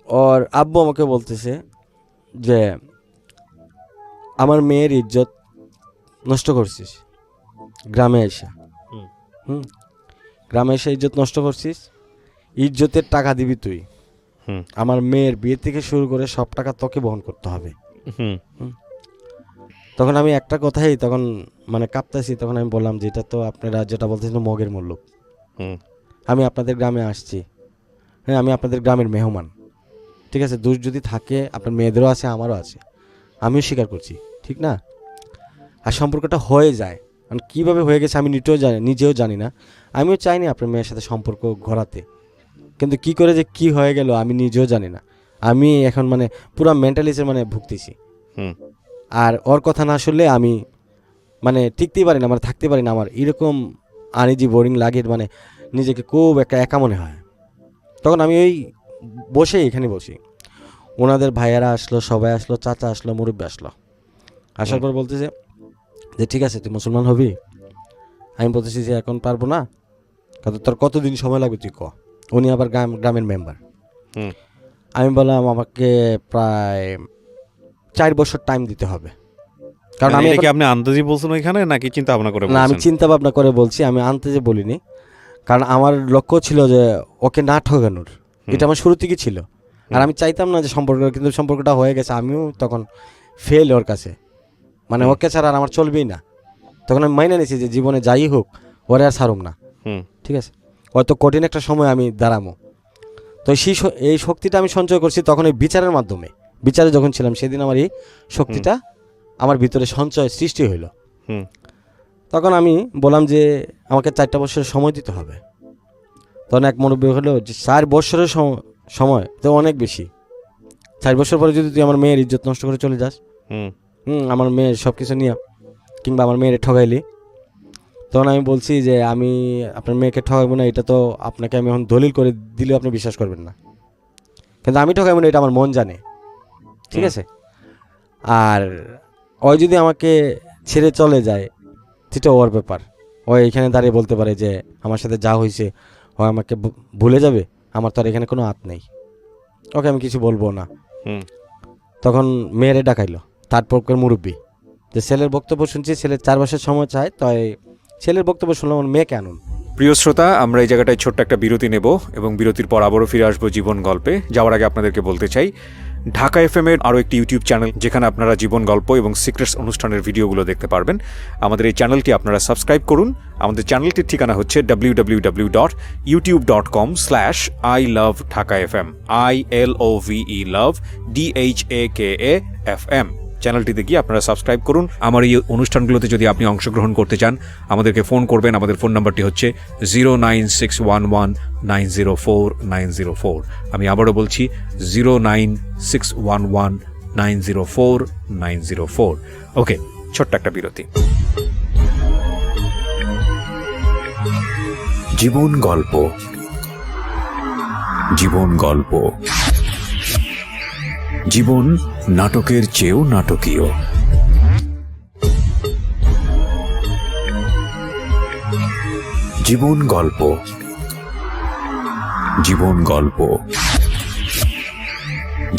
ওর আব্বু আমাকে বলতেছে যে আমার মেয়ের ইজ্জত নষ্ট করছিস গ্রামে এসে। হুম। হুম, গ্রামে এসে ইজ্জত নষ্ট করছিস, ইজ্জতের টাকা দিবি তুই, হুম আমার মেয়ের বিয়ে থেকে শুরু করে সব টাকা তোকে বহন করতে হবে। হুম তখন আমি একটা কথাই তখন মানে কাঁপতেছি, তখন আমি বললাম যে এটা তো আপনারা যেটা বলতেছেন মগের মূল্য, হুম আমি আপনাদের গ্রামে আসছি, হ্যাঁ আমি আপনাদের গ্রামের মেহমান, ঠিক আছে, দোষ যদি থাকে আপনার মেয়েদেরও আছে আমারও আছে, আমিও স্বীকার করছি, ঠিক না? আর সম্পর্কটা হয়ে যায়, মানে কীভাবে হয়ে গেছে আমি নিজেও জানি না, আমিও চাইনি আপনার মেয়ের সাথে সম্পর্ক গড়াতে, কিন্তু কি করে যে কি হয়ে গেল আমি নিজেও জানি না। আমি এখন মানে পুরো মেন্টালিসে মানে ভুগতেছি, হুম আর ওর কথা না শুনলে আমি মানে টিকতেই পারি না, মানে থাকতে পারি না, আমার এরকম আনইজি বোরিং লাগে, মানে নিজেকে খুব একা মনে হয়। তখন আমি ওই এখানে বসি, ওনাদের ভাইয়েরা আসলো, সবাই আসলো, চাচা আসলো, মুরব্বী আসলো, আসার পর বলতেছে যে ঠিক আছে তুই মুসলমান হবি। আমি বলতেছি যে এখন পারবো না, কারণ তোর কতদিন সময় লাগবে তুই ক। উনি আবার গ্রামের মেম্বার। হুম। আমি বললাম আমাকে প্রায় 4 বছর টাইম দিতে হবে, কারণ মানে আমি এটা কি আপনি আন্দাজি বলছেন ওইখানে নাকি চিন্তা ভাবনা করে না, আমি বলছেন? চিন্তা ভাবনা করে বলছি, আমি আনতে যে বলিনি, কারণ আমার লক্ষ্য ছিল যে ওকে না ঠকানোর, এটা আমার শুরু থেকে ছিল, আর আমি চাইতাম না যে সম্পর্ক, কিন্তু সম্পর্কটা হয়ে গেছে, আমিও তখন ফেল ওর কাছে, মানে ওকে ছাড়া আর আমার চলবেই না। তখন আমি মাইনে নিয়েছি যে জীবনে যাই হোক ওরে আর ছাড়ুম না, হুম ঠিক আছে, হয়তো কঠিন একটা সময় আমি দাঁড়ামো। তো এই শক্তিটা আমি সঞ্চয় করছি তখন এই বিচারের মাধ্যমে, বিচারে যখন ছিলাম সেদিন আমার এই শক্তিটা আমার ভিতরে সঞ্চয় সৃষ্টি হইলো। হুম তখন আমি বললাম যে আমাকে 4টা বছরের সময় দিতে হবে। তখন এক মুরব্বী হলো যে 4 বছরের সময় তো অনেক বেশি, 4 বছর পরে যদি তুই আমার মেয়ের ইজ্জত নষ্ট করে চলে যাস, হুম আমার মেয়ের সব কিছু নিয়ে, কিংবা আমার মেয়ের ঠগাইলি, তখন আমি বলছি যে আমি আপনার মেয়েকে ঠগাবো না, এটা তো আপনাকে আমি এখন দলিল করে দিলেও আপনি বিশ্বাস করবেন না, কিন্তু আমি ঠগাবো না, এটা আমার মন জানে, ঠিক আছে। আর ওই যদি আমাকে ছেড়ে চলে যায় সেটা ওর ব্যাপার, ও এখানে দাঁড়িয়ে বলতে পারে যে আমার সাথে যা হয়েছে ও আমাকে ভুলে যাবে, আমার তো আর এখানে কোনো হাত নেই, ওকে আমি কিছু বলবো না। হুম তখন মেয়েরে ডাকাইলো তারপর মুরব্বী, যে ছেলের বক্তব্য শুনছি, ছেলের 4 বছর সময় চায়, তাই ছেলের বক্তব্য শুনলাম, আমার মেয়েকে আনুন। প্রিয় শ্রোতা, আমরা এই জায়গাটায় ছোট্ট একটা বিরতি নেব এবং বিরতির পর আবারও ফিরে আসবো জীবন গল্পে। যাওয়ার আগে আপনাদেরকে বলতে চাই, ঢাকা এফএম এর আরও একটি ইউটিউব চ্যানেল যেখানে আপনারা জীবন গল্প এবং সিক্রেটস অনুষ্ঠানের ভিডিওগুলো দেখতে পারবেন। আমাদের এই চ্যানেলটি আপনারা সাবস্ক্রাইব করুন। আমাদের চ্যানেলটির ঠিকানা হচ্ছে www.youtube.com/iloveDhakaFM ILOVE love DHAKAFM। চ্যানেলটিতে গিয়ে আপনারা সাবস্ক্রাইব করুন। আমার এই অনুষ্ঠানগুলোতে যদি আপনি অংশগ্রহণ করতে চান, আমাদেরকে ফোন করবেন। আমাদের ফোন নাম্বারটি হচ্ছে 09611904904। আমি আবারও বলছি 09611904904। ওকে, ছোট্ট একটা বিরতি। জীবন গল্প, জীবন গল্প। জীবন নাটকের চেয়েও নাটকীয়। জীবন গল্প, জীবন গল্প।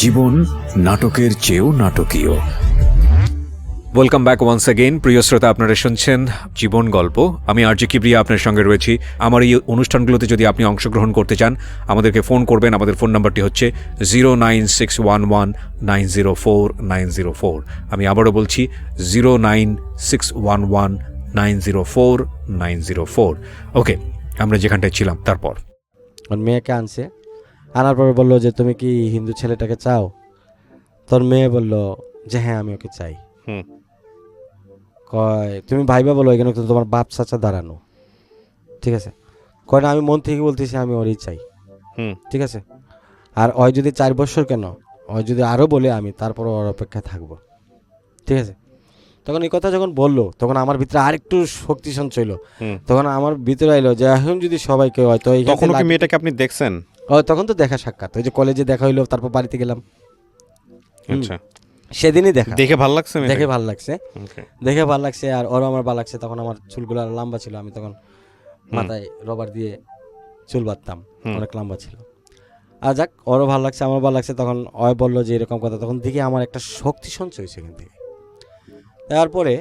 জীবন নাটকের চেয়েও নাটকীয়। Welcome back once again. প্রিয় শ্রোতা, আপনারা শুনছেন জীবন গল্প। আমি আরজে কিবরিয়া আপনার সঙ্গে রয়েছি। আমার এই অনুষ্ঠানগুলোতে যদি আপনি অংশগ্রহণ করতে চান, আমাদেরকে ফোন করবেন। আমাদের ফোন নাম্বারটি হচ্ছে 09611904904। আমি আবারও বলছি 09611904904। ওকে, আমরা যেখানটায় ছিলাম তারপর আমার মেয়েকে আনছে, আনার পরে বললো যে তুমি কি হিন্দু ছেলেটাকে চাও? তোর মেয়ে বলল যে হ্যাঁ আমি ওকে চাই। হুম। কয় তুমি ভাইবা বলো, এখানে তো তোমার বাপ চাচা দাঁড়ানো, ঠিক আছে? কয় না আমি মন থেকে বলতেছি আমি ওরই চাই, হুম। ঠিক আছে? আর ওই যদি 4 বছর কেন, ওই যদি আরও বলে আমি তারপর ওর অপেক্ষায় থাকবো, ঠিক আছে? তখন এই কথা যখন বললো তখন আমার ভিতরে আরেকটু শক্তি সঞ্চয়। হুম। তখন আমার ভিতরে আইলো যে এখন যদি সবাইকে হয়তো তখনও কি মেয়েটাকে আপনি দেখছেন? তখন তো দেখা সাক্ষাৎ, ওই যে কলেজে দেখা হইলো, তারপর বাড়িতে গেলাম। আচ্ছা, সেদিনই দেখা, দেখে ভালো লাগছে দেখে মেয়েটাকে? ভালো লাগছে, Okay. দেখে ভালো লাগছে। আর ওরও আমার ভালো লাগছে। তখন আমার চুলগুলো আরো লম্বা ছিল, আমি তখন মাথায় রবার দিয়ে চুল বাঁধতাম, হুম। অনেক লম্বা ছিল। আর যাক, ওরও ভালো লাগছে, আমার ভালো লাগছে। তখন ওই বললো যে এরকম কথা, তখন দেখি আমার একটা শক্তি সঞ্চয় হয়েছে এখান থেকে। তারপরে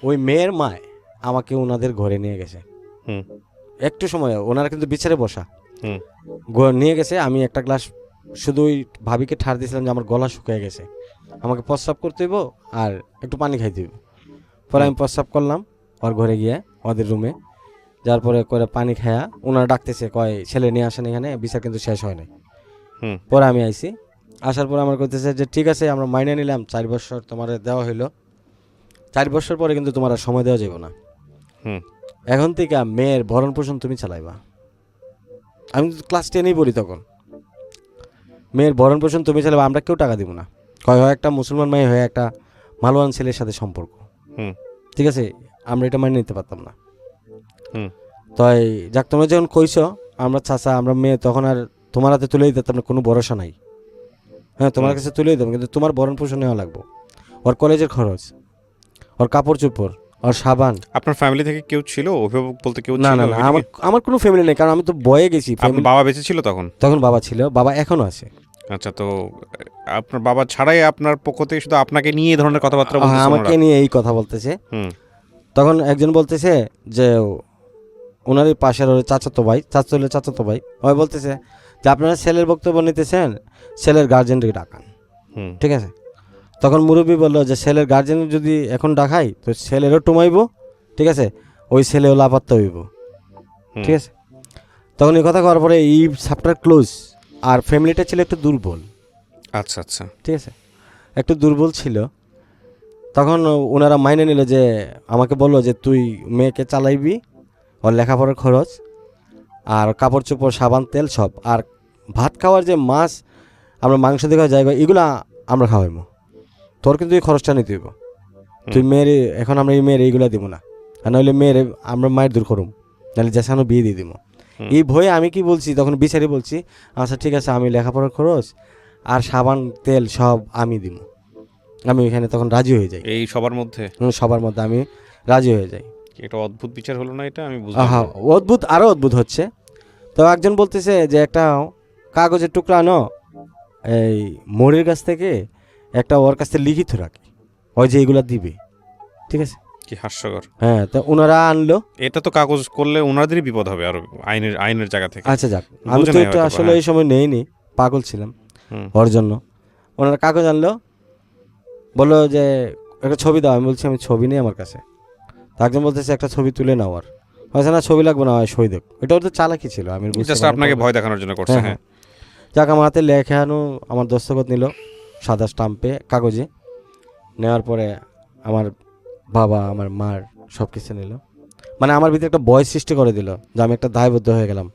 ওই মেয়ের মায় আমাকে ওনাদের ঘরে নিয়ে গেছে। হুম। একটু সময় ওনারা কিন্তু বিচারে বসা, হুম। নিয়ে গেছে। আমি একটা গ্লাস শুধু ওই ভাবিকে ঠাড় দিয়েছিলাম যে আমার গলা শুকিয়ে গেছে, আমাকে প্রস্রাব করতে হইব আর একটু পানি খাইতে হইব। পরে আমি প্রস্রাব করলাম ওর ঘরে গিয়ে, ওদের রুমে যার পরে করে পানি খায়া ওনারা ডাকতেছে, কয় ছেলে নিয়ে আসেন এখানে, বিচার কিন্তু শেষ হয় নাই। হুম। পরে আমি আইছি, আসার পরে আমার কইতেছে যে ঠিক আছে আমরা মাইনে নিলাম, 4 বছর তোমার দেওয়া হইলো, 4 বছর পরে কিন্তু তোমার আর সময় দেওয়া যাবে না। হুম। এখন থেকে মেয়ের ভরণ পোষণ তুমি চালাইবা। আমি তো ক্লাস 10-এই পড়ি তখন। মেয়ের ভরণ পোষণ তুমি চালাবা, আমরা কেউ টাকা দিব না। কয় হয় একটা মুসলমান মেয়ে হয়ে একটা মালওয়ান ছেলের সাথে সম্পর্ক, হুম। ঠিক আছে? আমরা এটা মানিয়ে নিতে পারতাম না। হুম। তাই যাক, তোমরা যখন কইছো আমরা চাচা আমরা মেয়ে, তখন আর তোমার হাতে তুলে দিতাম না, কোনো ভরসা নাই। হ্যাঁ, তোমার কাছে তুলে দিতাম, কিন্তু তোমার ভরণ পোষণ নেওয়া লাগবো। ওর কলেজের খরচ, ওর কাপড় চোপড়, ওর সাবান। আপনার ফ্যামিলি থেকে কেউ ছিল, অভিভাবক বলতে কেউ না ছিল? না না, আমার কোনো ফ্যামিলি নেই, কারণ আমি তো বয়ে গেছি। আপনার বাবা বেঁচে ছিল তখন? তখন বাবা ছিল, বাবা এখনো আছে। আচ্ছা, তো আপনার বাবা ছাড়াই আপনার পক্ষ থেকে শুধু আপনাকে নিয়ে এই ধরনের কথাবার্তা বলতেছে আমাকে ওনারা? নিয়ে এই কথা বলতেছে। হুম। তখন একজন বলতেছে যে ওনারই পাশের ওর চাচাতো ভাই ওই বলতেছে যে আপনারা ছেলের বক্তব্য নিতেছেন, ছেলের গার্জেনকে ডাকান, হুম। ঠিক আছে? তখন মুরব্বী বললো যে ছেলের গার্জেন যদি এখন ডাকাই তো ছেলেরও টুমাইব, ঠিক আছে? ওই ছেলেও লাপাত্তা হইব, ঠিক আছে? তখন এই কথা করার পরে এই চ্যাপ্টার ক্লোজ। আর ফ্যামিলিটা ছিল একটু দুর্বল, আচ্ছা আচ্ছা। ঠিক আছে? একটু দুর্বল ছিল। তখন ওনারা মাইনে নিল যে আমাকে বললো যে তুই মেয়েকে চালাইবি, ওর লেখাপড়ার খরচ আর কাপড় চোপড় সাবান তেল সব, আর ভাত খাওয়ার যে মাছ আমরা মাংস দেখার জায়গা এগুলা আমরা খাওয়াইবো, তোর কিন্তু এই খরচটা নিতে হইব। তুই মেয়ের এখন আমরা এই মেয়ের এইগুলা দিব না, আর নইলে মেয়ের আমরা মায়ের দূর করুম, নাহলে জেসানো বিয়ে দিয়ে দিব। এই ভয়ে আমি কি বলছি তখন বিচারে বলছি আচ্ছা ঠিক আছে আমি লেখাপড়ার খরচ আর সাবান তেল সব আমি দিব। আমি ওইখানে তখন রাজি হয়ে যাই, এই সবার মধ্যে সবার মধ্যে আমি রাজি হয়ে যাই। এটা অদ্ভুত বিচার হলো না এটা? আমি বুঝলাম হ্যাঁ, না। অদ্ভুত, আরো অদ্ভুত হচ্ছে। তো একজন বলতেছে যে একটা কাগজের টুকরা আনো, এই মোড়ের কাছ থেকে একটা ওর কাছ থেকে লিখিত রাখি, ওই যে এগুলা দিবে, ঠিক আছে? কি হাস্যকর! হ্যাঁ, তো ওনারা আনলো। এটা তো কাগজ করলে ওনাদেরই বিপদ হবে আরো, আইনের জায়গা থেকে। আচ্ছা যাক, আমি বুঝে তো নাই এটা হয়তো, আসলে হ্যাঁ। এই সময় নেইনি, পাগল ছিলাম হুম। ওর জন্য। ওনারা কাগজ আনলো, বললো যে একটা ছবি দাও। আমি বলছি আমি ছবি নেই আমার কাছে। তো একজন বলতেছে একটা ছবি তুলে নাও। আর বলছে না ছবি লাগবে না, হয় সই দেখ। এটা ওদের চালাকি ছিল, আমি বুঝতে জাস্ট পারিনি। আপনাকে ভয় দেখানোর জন্য করছে। হ্যাঁ। যাক, আমার হাতে লেখানো আমার দস্তখত নিল সাদা স্টাম্পে কাগজে। নেওয়ার পরে আমার বাবা আমার মার সব কিছু নিল, মানে আমার ভিতরে একটা ভয় সৃষ্টি করে দিল যে আমি একটা দায়বদ্ধ হয়ে গেলাম।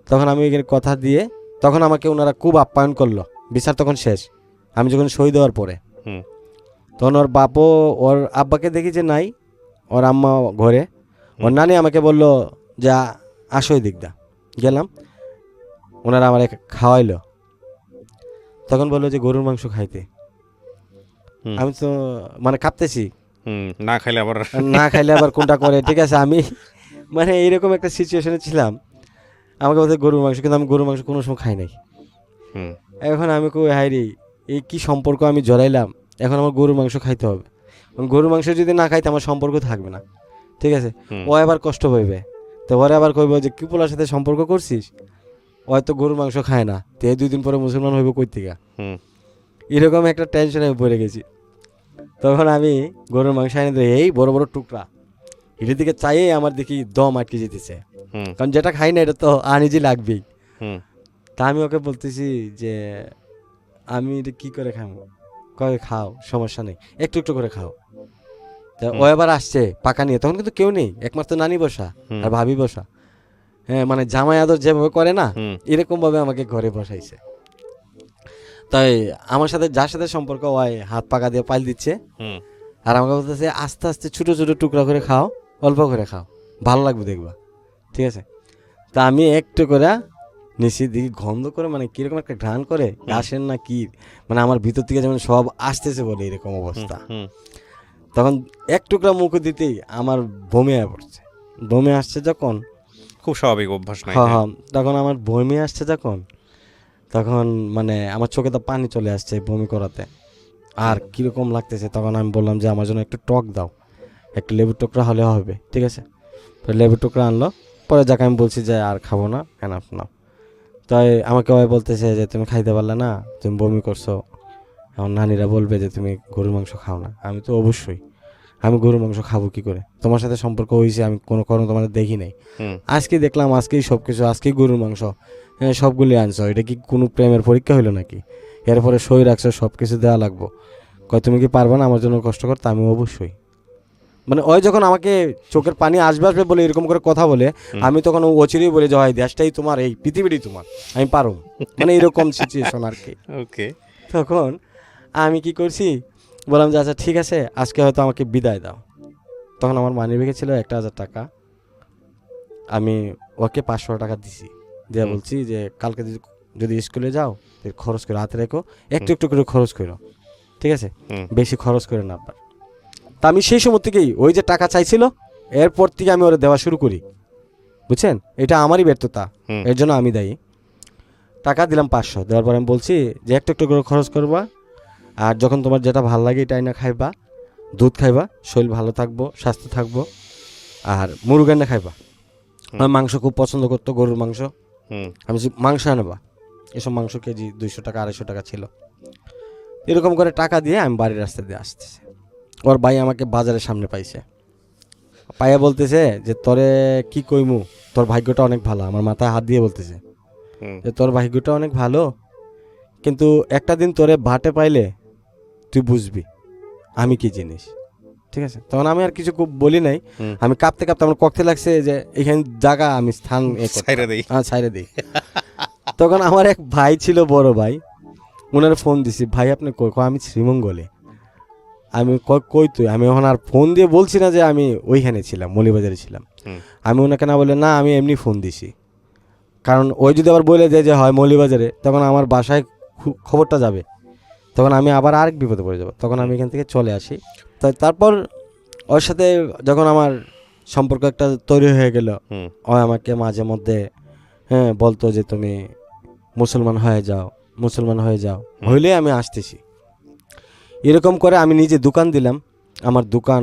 তখন আমি এখানে কথা দিয়ে তখন আমাকে ওনারা খুব আপ্যায়ন করলো। বিচার তখন শেষ, আমি যখন সই দেওয়ার পরে হুম। তখন ওর বাপও ওর আব্বাকে দেখি যে নাই, ওর আম্মা ঘরে। ওর নানি আমাকে বলল যে আসো এই দিকটা। গেলাম, ওনারা আমার খাওয়াইলো। তখন বললো যে গরুর মাংস খাইতে। আমি তো মানে কাঁপতেছি, না খাইলে আবার না খাইলে আবার কোনটা করে, ঠিক আছে? আমি মানে এইরকম একটা সিচুয়েশনে ছিলাম। আমাকে বলতে গরুর মাংস, কিন্তু আমি গরুর মাংস কোনো সময় খাই নাই। হুম। এখন আমি কই হাই রে, এই কি সম্পর্ক আমি জড়াইলাম, এখন আমার গরুর মাংস খাইতে হবে। গরুর মাংস যদি না খাইতে আমার সম্পর্ক থাকবে না, ঠিক আছে? ও আবার কষ্ট পাইবে, তো ওরা আবার কইব যে কি পোলার সাথে সম্পর্ক করছিস, ও হয়তো গরুর মাংস খায় না, তো 2 দিন পরে মুসলমান হইব কই থেকে। এরকম একটা টেনশনে আমি পড়ে গেছি। তখন আমি গরুর মাংস এনে দিই, এই বড় বড় টুকরা, এটার দিকে চাইয়ে আমার দেখি দম আটকে যেতেছে, কারণ যেটা খাই না এটা তো আনিজি লাগবেই। তা আমি ওকে বলতেছি যে আমি এটা কি করে খাবো, কয়ে খাও সমস্যা নেই, একটু একটু করে খাও। তা ও এবার আসছে পাকা নিয়ে, তখন কিন্তু কেউ নেই, একমাত্র নানি বসা হুম। আর ভাবি বসা। হ্যাঁ মানে জামাই আদর যেভাবে করে না, হুম। এরকম ভাবে আমাকে ঘরে বসাইছে। তাই আমার সাথে যার সাথে সম্পর্ক হয় হাত পাকা দিয়ে পাইল দিচ্ছে, হুম। আর আমাকে বলতেছে আস্তে আস্তে ছোট ছোট টুকরা করে খাও, অল্প করে খাও, ভালো লাগবে দেখবা, ঠিক আছে। তা আমি একটু করে নিচে দিকে গন্ধ করে, মানে কিরকম একটা ঘ্রাণ করে ঘাসের না কি, মানে আমার ভিতর থেকে যেমন সব আসতেছে বলে এরকম অবস্থা। হুম। তখন এক টুকরা মুখে দিতেই আমার বমি হয়ে পড়ছে। বমি আসছে যখন, খুব স্বাভাবিক অভ্যাস নাই। হ্যাঁ হ্যাঁ, তখন আমার বমি আসছে যখন, তখন মানে আমার চোখে তো পানি চলে আসছে বমি করাতে, আর কীরকম লাগতেছে। তখন আমি বললাম যে আমার জন্য একটু টক দাও, একটু লেবুর টুকরা হলে হবে, ঠিক আছে। তো লেবুর টুকরা আনলো, পরে যাকে আমি বলছি যে আর খাবো না, এনাফ নাও। তাই আমাকে ওই বলতেছে যে তুমি খাইতে পারলে না, তুমি বমি করছো, আমার নানিরা বলবে যে তুমি গরুর মাংস খাও না। আমি তো অবশ্যই, আমি গরুর মাংস খাবো কি করে, তোমার সাথে সম্পর্ক হয়েছে আমি কোনো কারণ তোমাদের দেখি নাই, হুম। আজকে দেখলাম, আজকেই সব কিছু, আজকেই গরুর মাংস, হ্যাঁ সবগুলি আনছো, এটা কি কোনো প্রেমের পরীক্ষা হইলো নাকি, এরপরে সই রাখছো, সব কিছু দেওয়া লাগবো, কয় তুমি কি পারবে না আমার জন্য কষ্ট করতে। আমি অবশ্যই, মানে ওই যখন আমাকে চোখের পানি আসবে আসবে বলে এরকম করে কথা বলে, আমি তখন অচিরেই বলে যে হয় দেশটাই তোমার, এই পৃথিবীটাই তোমার, আমি পারো, মানে এরকম সিচুয়েশন আর কি। ওকে। তখন আমি কি করছি, বললাম যে আচ্ছা ঠিক আছে আজকে হয়তো আমাকে বিদায় দাও। তখন আমার মানি ব্যাগে ছিল 1,000 টাকা, আমি ওকে 500 টাকা দিছি, দিয়ে বলছি যে কালকে যদি স্কুলে যাও খরচ করে হাতে রেখো, একটু একটু করে খরচ করো, ঠিক আছে, বেশি খরচ করে না আবার। তা আমি সেই সময় থেকেই ওই যে টাকা চাইছিল, এরপর থেকে আমি ওরা দেওয়া শুরু করি, বুঝছেন, এটা আমারই ব্যর্থতা, এর জন্য আমি দায়ী। টাকা দিলাম 500, দেওয়ার পর আমি বলছি যে একটু একটু করে খরচ করবা, আর যখন তোমার যেটা ভালো লাগে এটাই না খাইবা, দুধ খাইবা, শরীর ভালো থাকবো, স্বাস্থ্য থাকবো, আর মুরগের না খাইবা। আমি মাংস খুব পছন্দ করতো, গরুর মাংস, আমি মাংস আনবা, এসব মাংস কেজি 200 টাকা 250 টাকা ছিল। এরকম করে টাকা দিয়ে আমি বাড়ির রাস্তা দিয়ে আসতেছি, ওর ভাই আমাকে বাজারের সামনে পাইছে, পাইয়া বলতেছে যে তোরে কি কইমু, তোর ভাগ্যটা অনেক ভালো, আমার মাথায় হাত দিয়ে বলতেছে যে তোর ভাগ্যটা অনেক ভালো, কিন্তু একটা দিন তোরে ভাটে পাইলে তুই বুঝবি আমি কি জিনিস, ঠিক আছে। তখন আমি আর কিছু খুব বলি নাই, আমি কাঁপতে কাঁপতে আমার কক্ষে লাগছে যে এখানে জায়গা আমি স্থান ছাইরে দিই। তখন আমার এক ভাই ছিল, বড় ভাই, ওনার ফোন দিছি, ভাই আপনি কই, আমি শ্রীমঙ্গলে। আমি কই তুই, আমি ওখানে আর ফোন দিয়ে বলছি না যে আমি ওইখানে ছিলাম, মৌলিবাজারে ছিলাম। আমি ওনাকে না বলে না আমি এমনি ফোন দিছি, কারণ ওই যদি আবার বলে দেয় যে হয় মৌলিবাজারে, তখন আমার বাসায় খবরটা যাবে, তখন আমি আবার আরেক বিপদে পড়ে যাব। তখন আমি এখান থেকে চলে আসি। তারপর ওর সাথে যখন আমার সম্পর্ক একটা তৈরি হয়ে গেল, ও আমাকে মাঝে মধ্যে বলতো যে তুমি মুসলমান হয়ে যাও, মুসলমান হয়ে যাও, হইলে আমি আসতেছি। এরকম করে আমি নিজে দোকান দিলাম, আমার দোকান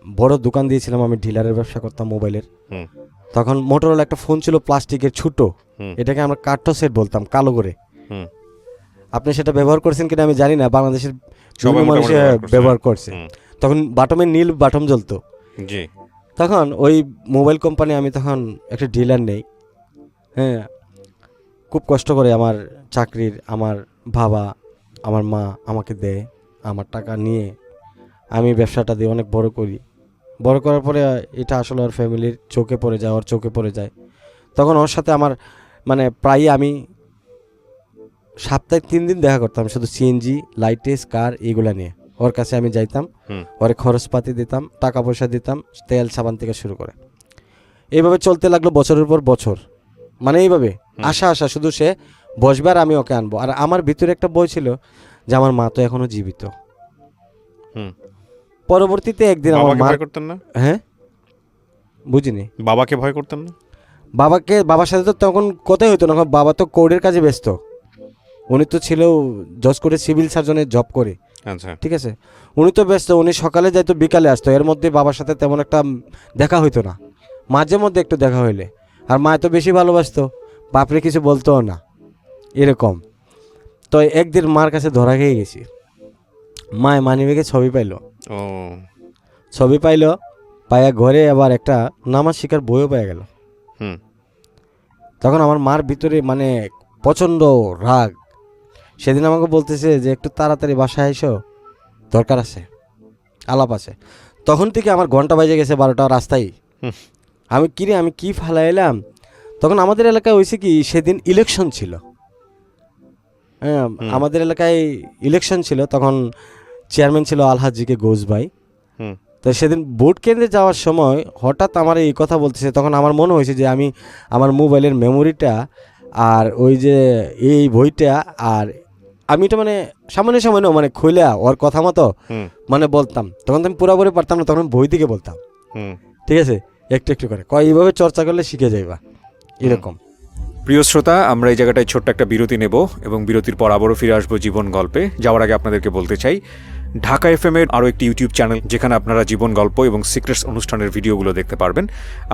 বড় দোকান দিয়েছিলাম, আমি ডিলারের ব্যবসা করতাম মোবাইলের। তখন মোটরোলা একটা ফোন ছিল প্লাস্টিকের ছোট, এটাকে আমরা কার্টো সেট বলতাম, কালো করে। আপনি সেটা ব্যবহার করছেন কিনা আমি জানি না, বাংলাদেশের সবাই মানুষ ব্যবহার করছে। তখন বাটমের নীল বাটম জ্বলতো। তখন ওই মোবাইল কোম্পানি আমি তখন একটা ডিলার নেই, হ্যাঁ, খুব কষ্ট করে আমার চাকরির আমার বাবা আমার মা আমাকে দেয়, আমার টাকা নিয়ে আমি ব্যবসাটা দিয়ে অনেক বড় করি। বড় করার পরে এটা আসলে ওর ফ্যামিলির চোখে পড়ে যায়, ওর চোখে পড়ে যায়। তখন ওর সাথে আমার মানে প্রায়ই আমি সপ্তাহে 3 দিন দেখা করতাম, শুধু সিএনজি লাইটেস কার এগুলা নিয়ে ওর কাছে আমি যাইতাম, ওরে খরচপাতি দিতাম, টাকা পয়সা দিতাম, তেল সাবান থেকে শুরু করে। এইভাবে চলতে লাগলো বছরের পর বছর, মানে এইভাবে আশা শুধু সে বসবে আর আমি ওকে আনবো। আর আমার ভিতরে একটা বই ছিল যে আমার মা তো এখনো জীবিত। পরবর্তীতে একদিন আমার মা, হ্যাঁ বুঝিনি, বাবাকে ভয় করতেন না? বাবার সাথে তো তখন কথাই হতো না, বাবা তো কোর্টের কাজে ব্যস্ত, উনি তো ছিল জজ কোর্টে সিভিল সার্জনের জব করে, আচ্ছা ঠিক আছে, উনি তো ব্যস্ত, উনি সকালে যাইতো বিকালে আসতো, এর মধ্যে বাবার সাথে তেমন একটা দেখা হইতো না, মাঝে মধ্যে একটু দেখা হইলে। আর মা তো বেশি ভালোবাসতো, বাপরে কিছু বলতো না এরকম। তো একদিন মার কাছে ধরা খেয়ে গেছি, মায় মানিব্যাগে ছবি পাইলো, পাইয়া ঘরে আবার একটা নামাজ শিখার বইও পাইয়া গেল। তখন আমার মার ভিতরে মানে প্রচণ্ড রাগ। সেদিন আমাকে বলতেছে যে একটু তাড়াতাড়ি বাসায় এসো, দরকার আছে, আলাপ আছে। তখন থেকে আমার ঘন্টা বাজে গেছে 12টা রাস্তায়। আমি কিরে আমি কি ফালা এলাম। তখন আমাদের এলাকায় হয়েছে কি, সেদিন ইলেকশন ছিল। হ্যাঁ, আমাদের এলাকায় ইলেকশন ছিল। তখন চেয়ারম্যান ছিল আলহাজিকে ঘোষ ভাই। তো সেদিন ভোট কেন্দ্রে যাওয়ার সময় হঠাৎ আমার এই কথা বলতেছে। তখন আমার মনে হয়েছে যে আমি আমার মোবাইলের মেমোরিটা আর ওই যে এই বইটা, আর আমি এটা মানে সামনে মানে খুলে ওর কথা মতো মানে বলতাম। তখন তো আমি পুরোপুরি পারতাম না, তখন বই থেকে বলতাম। ঠিক আছে, একটু একটু করে এইভাবে চর্চা করলে শিখে যাইবা, এরকম। প্রিয় শ্রোতা, আমরা এই জায়গাটায় ছোট্ট একটা বিরতি নেব এবং বিরতির পর আবারও ফিরে আসবো জীবন গল্পে। যাওয়ার আগে আপনাদেরকে বলতে চাই, ঢাকা এফএম এর আরও একটি ইউটিউব চ্যানেল যেখানে আপনারা জীবন গল্প এবং সিক্রেটস অনুষ্ঠানের ভিডিওগুলো দেখতে পারবেন।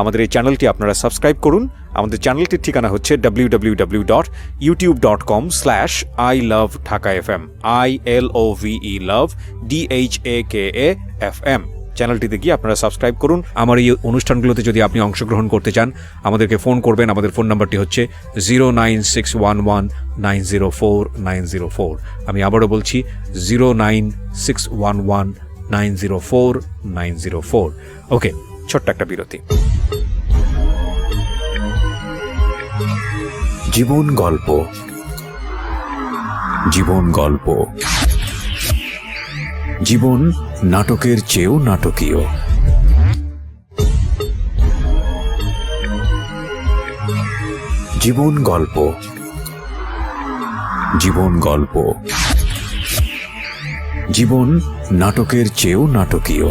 আমাদের এই চ্যানেলটি আপনারা সাবস্ক্রাইব করুন। আমাদের চ্যানেলটির ঠিকানা হচ্ছে www.youtube.com/ilovedhakafm ILOVE love DHAKAFM। চ্যানেলটিতে গিয়ে আপনারা সাবস্ক্রাইব করুন। আমার এই অনুষ্ঠানগুলোতে যদি আপনি অংশগ্রহণ করতে চান, আমাদেরকে ফোন করবেন। আমাদের ফোন নাম্বারটি হচ্ছে 09611904904। আমি আবারও বলছি 09611904904। ওকে, ছোট্ট একটা বিরতি। জীবন গল্প, জীবন গল্প। জীবন নাটকের চেয়েও নাটকীয়। জীবন গল্প, জীবন গল্প। জীবন নাটকের চেয়েও নাটকীয়।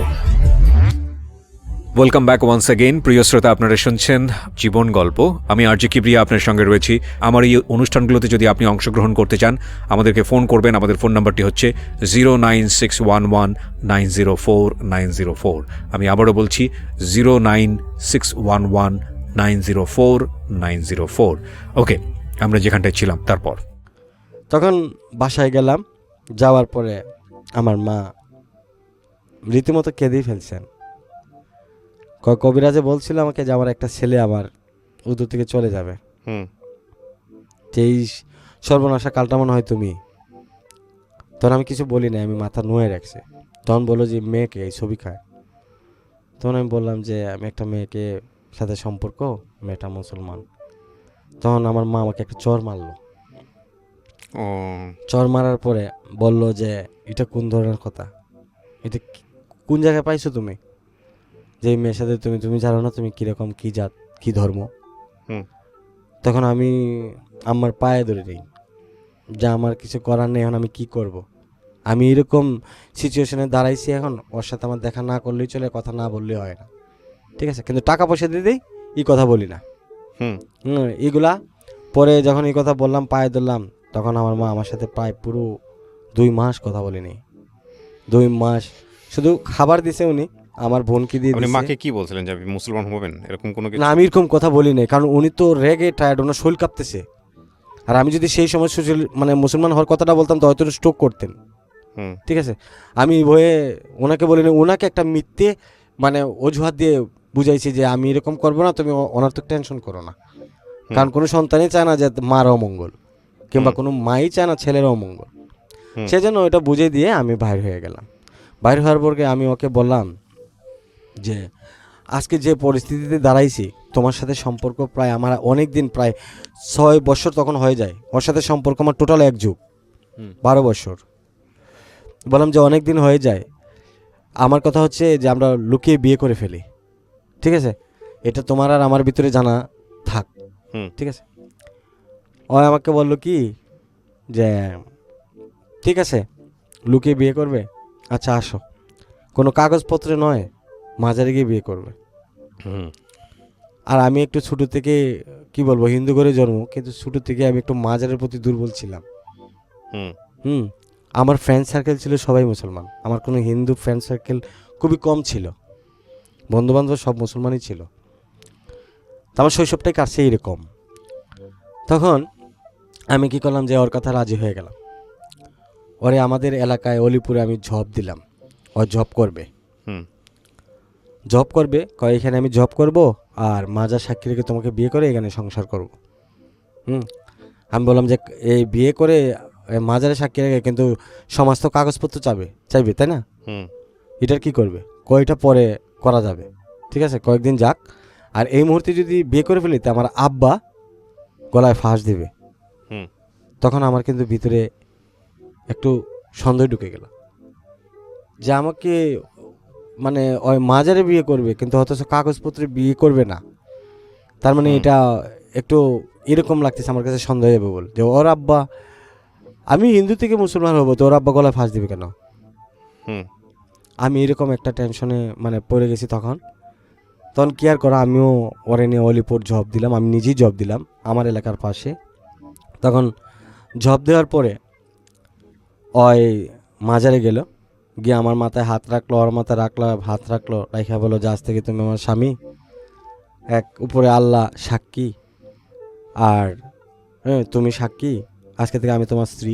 Welcome back once again. প্রিয় শ্রোতা, আপনারা শুনছেন জীবন গল্প। আমি আরজি কিবরিয়া আপনার সঙ্গে রয়েছি। আমার এই অনুষ্ঠানগুলোতে যদি আপনি অংশগ্রহণ করতে চান, আমাদেরকে ফোন করবেন। আমাদের ফোন নাম্বারটি হচ্ছে 09611904904। আমি আবারও বলছি 09611904904। ওকে, আমরা যেখানটায় ছিলাম তারপর। তখন বাসায় গেলাম। যাওয়ার পরে আমার মা রীতিমতো কেঁদেই ফেলছেন। কবিরাজে বলছিল আমাকে যে আমার একটা ছেলে আমার উদর থেকে চলে যাবে। এই সর্বনাশা কালটা মনে হয় তুমি। তখন আমি কিছু বলি না, আমি মাথা নুয়ে রাখছি। তখন বললো যে মেয়েকে এই ছবি খায়। তখন আমি বললাম যে আমি একটা মেয়েকে সাথে সম্পর্ক, মেয়েটা মুসলমান। তখন আমার মা আমাকে একটা চর মারলো। চর মারার পরে বলল যে এটা কোন ধরনের কথা, এটা কোন জায়গায় পাইছো তুমি, যে মেয়ের সাথে তুমি জানো না তুমি কিরকম, কি জাত, কি ধর্ম। তখন আমি আমার পায়ে ধরে নিই যে আমার কিছু করার নেই, এখন আমি কি করব। আমি এরকম সিচুয়েশনে দাঁড়াইছি, এখন ওর সাথে আমার দেখা না করলেই চলে, কথা না বললেই হয় না। ঠিক আছে, কিন্তু টাকা পয়সা দিয়ে দিই, এই কথা বলি না। এইগুলা পরে যখন এই কথা বললাম, পায়ে ধরলাম, তখন আমার মা আমার সাথে প্রায় পুরো 2 মাস কথা বলিনি। 2 মাস শুধু খাবার দিছে উনি, আমার বোনকে দিয়ে দিয়েছে। মাকে কি বলছিলেন যে আপনি মুসলমান হবেন এরকম কোনো কিছু? না, আমি এরকম কথা বলি নাই, কারণ উনি তো রেগে টায়ার্ড, ওনার শরীর কাঁপতেছে। আর আমি যদি সেই সময় মানে মুসলমান হওয়ার কথাটা বলতাম তো হয়তো স্ট্রোক করতেন। ঠিক আছে, আমি ভয়ে ওনাকে বলিনি। ওনাকে একটা মিথ্যে মানে অজুহাত দিয়ে বুঝাইছি যে আমি এরকম করবো না, তুমি ওনার তো টেনশন করো না। কারণ কোনো সন্তানই চায় না যে মার অমঙ্গল, কিংবা কোনো মাই চায় না ছেলের অমঙ্গল। সেজন্য ওটা বুঝিয়ে দিয়ে আমি বাইর হয়ে গেলাম। বাইর হওয়ার পরে আমি ওকে বললাম যে আজকে যে পরিস্থিতিতে দাঁড়াইছি, তোমার সাথে সম্পর্ক প্রায় আমার অনেক দিন, প্রায় 6 বছর তখন হয়ে যায়। ওর সাথে সম্পর্ক আমার টোটাল 1 যুগ, 12 বছর। বললাম যে অনেক দিন হয়ে যায়, আমার কথা হচ্ছে যে আমরা লুকিয়ে বিয়ে করে ফেলি। ঠিক আছে, এটা তোমার আর আমার ভিতরে জানা থাক। ঠিক আছে, ও আমাকে বললো কি যে ঠিক আছে লুকিয়ে বিয়ে করবে, আচ্ছা আসো, কোনো কাগজপত্রে নয়, মাজারে গিয়ে বিয়ে করবে। আর আমি একটু ছোটো থেকে কি বলবো, হিন্দু ঘরে জন্ম, কিন্তু ছোটো থেকে আমি একটু মাজারের প্রতি দুর্বল ছিলাম। আমার ফ্রেন্ড সার্কেল ছিল সবাই মুসলমান, আমার কোনো হিন্দু ফ্রেন্ড সার্কেল খুবই কম ছিল, বন্ধুবান্ধব সব মুসলমানই ছিল। তো আমার শৈশবটাই কাটছে এইরকম। তখন আমি কি করলাম যে ওর কথা রাজি হয়ে গেলাম। ওরে আমাদের এলাকায় অলিপুরে আমি জব দিলাম, ও জব করবে। জব করবে, এখানে আমি জব করব আর মাজার সাক্ষী রেখে তোমাকে বিয়ে করে এখানে সংসার করব। আমি বললাম যে এই বিয়ে করে মাজারে সাক্ষী রেখে কিন্তু সমস্ত কাগজপত্র চাইবে তাই না, হুম এটার কি করবে? কয়টা পরে করা যাবে, ঠিক আছে কয়েকদিন যাক। আর এই মুহূর্তে যদি বিয়ে করে ফেলি তো আমার আব্বা গলায় ফাঁস দিবে। হুম তখন আমার কিন্তু ভিতরে একটু সন্দেহ ঢুকে গেল যে আমাকে মানে ওই মাজারে বিয়ে করবে কিন্তু অথচ কাগজপত্রে বিয়ে করবে না। তার মানে হুম। এটা একটু এরকম লাগতেছে আমার কাছে, সন্দেহ যাবে বল যে ওর আব্বা, আমি হিন্দু থেকে মুসলমান হবো তো ওর আব্বা গলায় ফাঁস দিবে কেন? হুম আমি এরকম একটা টেনশনে মানে পড়ে গেছি। তখন কি আর করা, আমিও ওরে নিয়ে অলিপুর জব দিলাম, আমি নিজেই জব দিলাম আমার এলাকার পাশে। তখন জব দেওয়ার পরে ওই মাজারে গেল, গিয়ে আমার মাথায় হাত রাখলো, ওর মাথায় হাত রাখলো, রাইখা বলো যে আজ থেকে তুমি আমার স্বামী, এক উপরে আল্লাহ সাক্ষী, আর তুমি সাক্ষী, আজকে থেকে আমি তোমার স্ত্রী,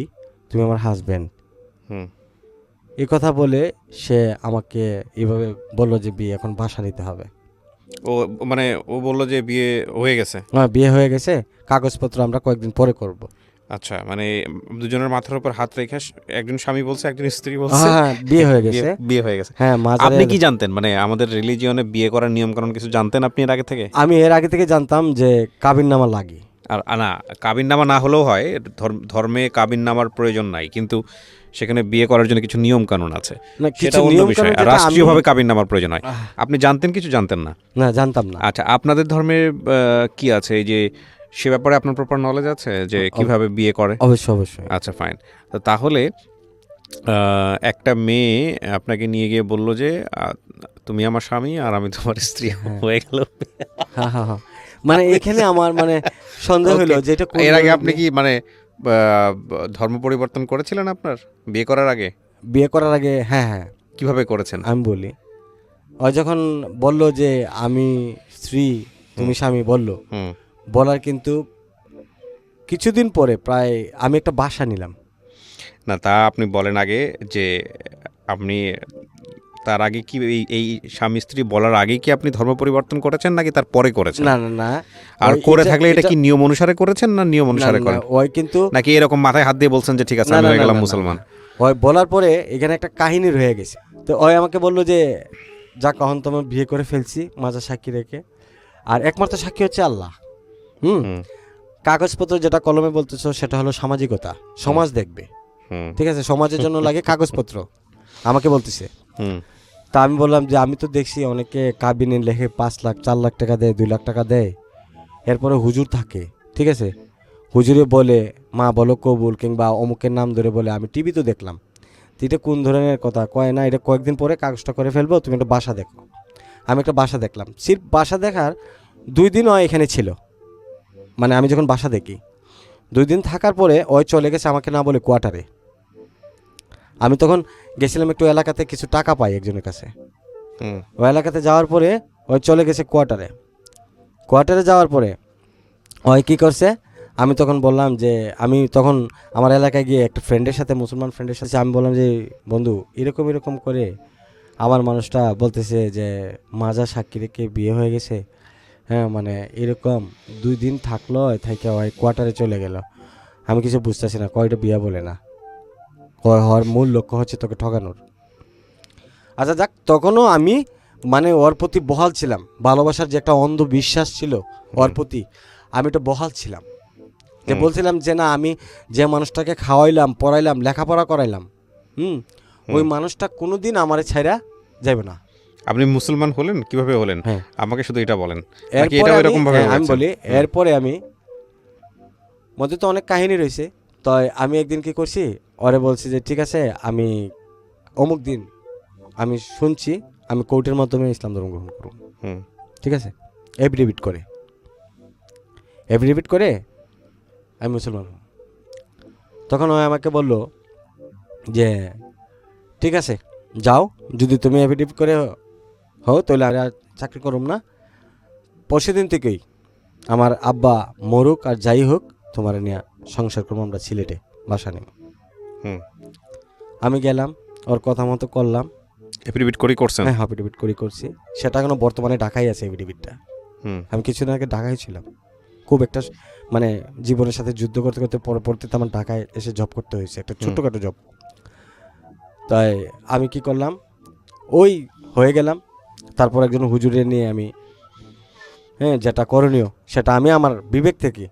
তুমি আমার হাজব্যান্ড। হুম এই কথা বলে সে আমাকে এইভাবে বললো যে বিয়ে এখন বাসা নিতে হবে। ও মানে ও বললো যে বিয়ে হয়ে গেছে। বিয়ে হয়ে গেছে, কাগজপত্র আমরা কয়েকদিন পরে করব। আচ্ছা, মানে দুজনের মাথার উপর হাত রেখে একজন স্বামী বলছে, একজন স্ত্রী বলছে হ্যাঁ বিয়ে হয়ে গেছে। বিয়ে হয়ে গেছে। হ্যাঁ আপনি মাজারে কি জানতেন, মানে আমাদের রিলিজিয়নে বিয়ে করার নিয়ম কানুন কিছু জানতেন আপনি এর আগে থেকে? আমি এর আগে থেকে জানতাম যে কাবিননামা লাগে। আর না, কাবিননামা না হলেও হয়, ধর্মে কাবিননামার প্রয়োজন নাই, কিন্তু সেখানে বিয়ে করার জন্য কিছু নিয়ম কানুন আছে, না সেটা কিছু অন্য নিয়ম বিষয়। কানুন আর যেটা রাষ্ট্রীয়ভাবে কাবিননামার প্রয়োজন হয়। আহ, আপনি জানতেন কিছু, জানতেন না? না জানতাম না। আচ্ছা, আপনাদের ধর্মের কি আছে এই যে সে ব্যাপারে আপনার প্রপার নলেজ আছে যে কিভাবে বিয়ে করে? অবশ্যই অবশ্যই। আচ্ছা ফাইন। তো তাহলে একটা মেয়ে আপনাকে নিয়ে গিয়ে বললো যে তুমি আমার স্বামী আর আমি তোমার স্ত্রী, হয়ে গেল। হ্যাঁ হ্যাঁ হ্যাঁ, মানে এখানে আমার মানে সন্দেহ হলো Okay. যে এটা কোন এর আগে ধরনের আপনি কি মানে ধর্ম পরিবর্তন করেছিলেন আপনার বিয়ে করার আগে? বিয়ে করার আগে? হ্যাঁ হ্যাঁ কিভাবে করেছেন? আমি বলি, ওই যখন বললো যে আমি স্ত্রী তুমি স্বামী বললো, হুম বলার কিন্তু কিছুদিন পরে প্রায় আমি একটা বাসা নিলাম। না, তা আপনি বলেন আগে যে আপনি তার আগে কি এই স্বামী স্ত্রী বলার আগে কি আপনি ধর্ম পরিবর্তন করেছেন নাকি তার পরে করেছেন? না না না, আর ওই করে থাকলে এটা কি নিয়ম অনুসারে করেছেন না নিয়ম না, অনুসারে না, করেন, ওই কিন্তু নাকি এরকম মাথায় হাত দিয়ে বলছেন যে ঠিক আছে না, আমি না, হয়ে না, গেলাম না, না, মুসলমান? না। ওই বলার পরে এখানে একটা কাহিনী রয়ে গেছে। তো ওই আমাকে বললো যে যা কখন তোমার বিয়ে করে ফেলছি মাজার সাক্ষী রেখে, আর একমাত্র সাক্ষী হচ্ছে আল্লাহ। হুম, হুম কাগজপত্র যেটা কলমে বলতেছো সেটা হলো সামাজিকতা, সমাজ দেখবে, হুম ঠিক আছে, সমাজের জন্য লাগে কাগজপত্র, আমাকে বলতেছে। হুম তা আমি বললাম যে আমি তো দেখছি অনেকে কাবিনে লেখে 5 লাখ 4 লাখ টাকা দেয়, 2 লাখ টাকা দেয়, এরপরে হুজুর থাকে, ঠিক আছে, হুজুরে বলে মা বলো কবুল কিংবা অমুকের নাম ধরে বলে, আমি টিভি তো দেখলাম। তো এটা কোন ধরনের কথা? কয় না এটা কয়েকদিন পরে কাগজটা করে ফেলবো, তুমি একটা বাসা দেখো। আমি একটা বাসা দেখলাম, সির্ফ বাসা দেখার 2 দিন ও এখানে ছিল, মানে আমি যখন বাসা দেখি 2 দিন থাকার পরে ওই চলে গেছে আমাকে না বলে কোয়ার্টারে। আমি তখন গেছিলাম একটু এলাকাতে, কিছু টাকা পাই একজনের কাছে, হুম ওই এলাকাতে যাওয়ার পরে ওই চলে গেছে কোয়ার্টারে যাওয়ার পরে ওই কী করছে, আমি তখন বললাম যে আমি তখন আমার এলাকায় গিয়ে একটা ফ্রেন্ডের সাথে, মুসলমান ফ্রেন্ডের সাথে আমি বললাম যে বন্ধু এরকম এরকম করে আমার মানুষটা বলতেছে যে মাজার সাক্ষী রেখে বিয়ে হয়ে গেছে, হ্যাঁ মানে এরকম 2 দিন থাকলো থেকে ওই কোয়ার্টারে চলে গেল, আমি কিছু বুঝতেছি না, কয়টা বিয়ে বলে না, হওয়ার মূল লক্ষ্য হচ্ছে তোকে ঠকানোর। আচ্ছা যাক, তখনও আমি মানে ওর প্রতি বহাল ছিলাম, ভালোবাসার যে একটা অন্ধবিশ্বাস ছিল ওর প্রতি, আমি এটা বহাল ছিলাম, যে বলছিলাম যে না আমি যে মানুষটাকে খাওয়াইলাম পড়াইলাম লেখাপড়া করাইলাম, ওই মানুষটা কোনোদিন আমারে ছাইরা যাবে না। আপনি মুসলমান হলেন কিভাবে হলেন? হ্যাঁ, আমাকে শুধু এটা বলেন, নাকি এরপরে এটাও এরকম ভাবে আমি হয়েছে? বলি, এরপরে আমি মধ্যে তো অনেক কাহিনী রয়েছে। তো আমি একদিন কি করছি, ওরে বলছি যে ঠিক আছে আমি অমুক দিন আমি শুনছি আমি কোর্টের মাধ্যমে ইসলাম ধর্ম গ্রহণ করব, হুম ঠিক আছে, এফিডেভিট করে আমি মুসলমান হব। তখন ও আমাকে বলল যে ঠিক আছে যাও, যদি তুমি এফিডেভিট করে হও তাহলে আর চাকরি করুম না, পরশুদিন থেকেই আমার আব্বা মরুক আর যাই হোক তোমার নিয়ে সংসার করবো আমরা সিলেটে বাসা নেব। হুম আমি গেলাম, ওর কথা মতো করলাম। এফিডেভিট করেই করছেন? হ্যাঁ এফিডেভিট করছি, সেটা এখনো বর্তমানে ঢাকায় আছে এফিডেভিটটা। হুম আমি কিছুদিন আগে ঢাকায় ছিলাম, খুব একটা মানে জীবনের সাথে যুদ্ধ করতে করতে পরবর্তীতে আমার ঢাকায় এসে জব করতে হয়েছে, একটা ছোট্টখাটো জব। তাই আমি কি করলাম, ওই হয়ে গেলাম। তারপর একজন হুজুরে নিয়ে আমি যেটা করণীয় সেটা আমি আমার বিবেক থেকে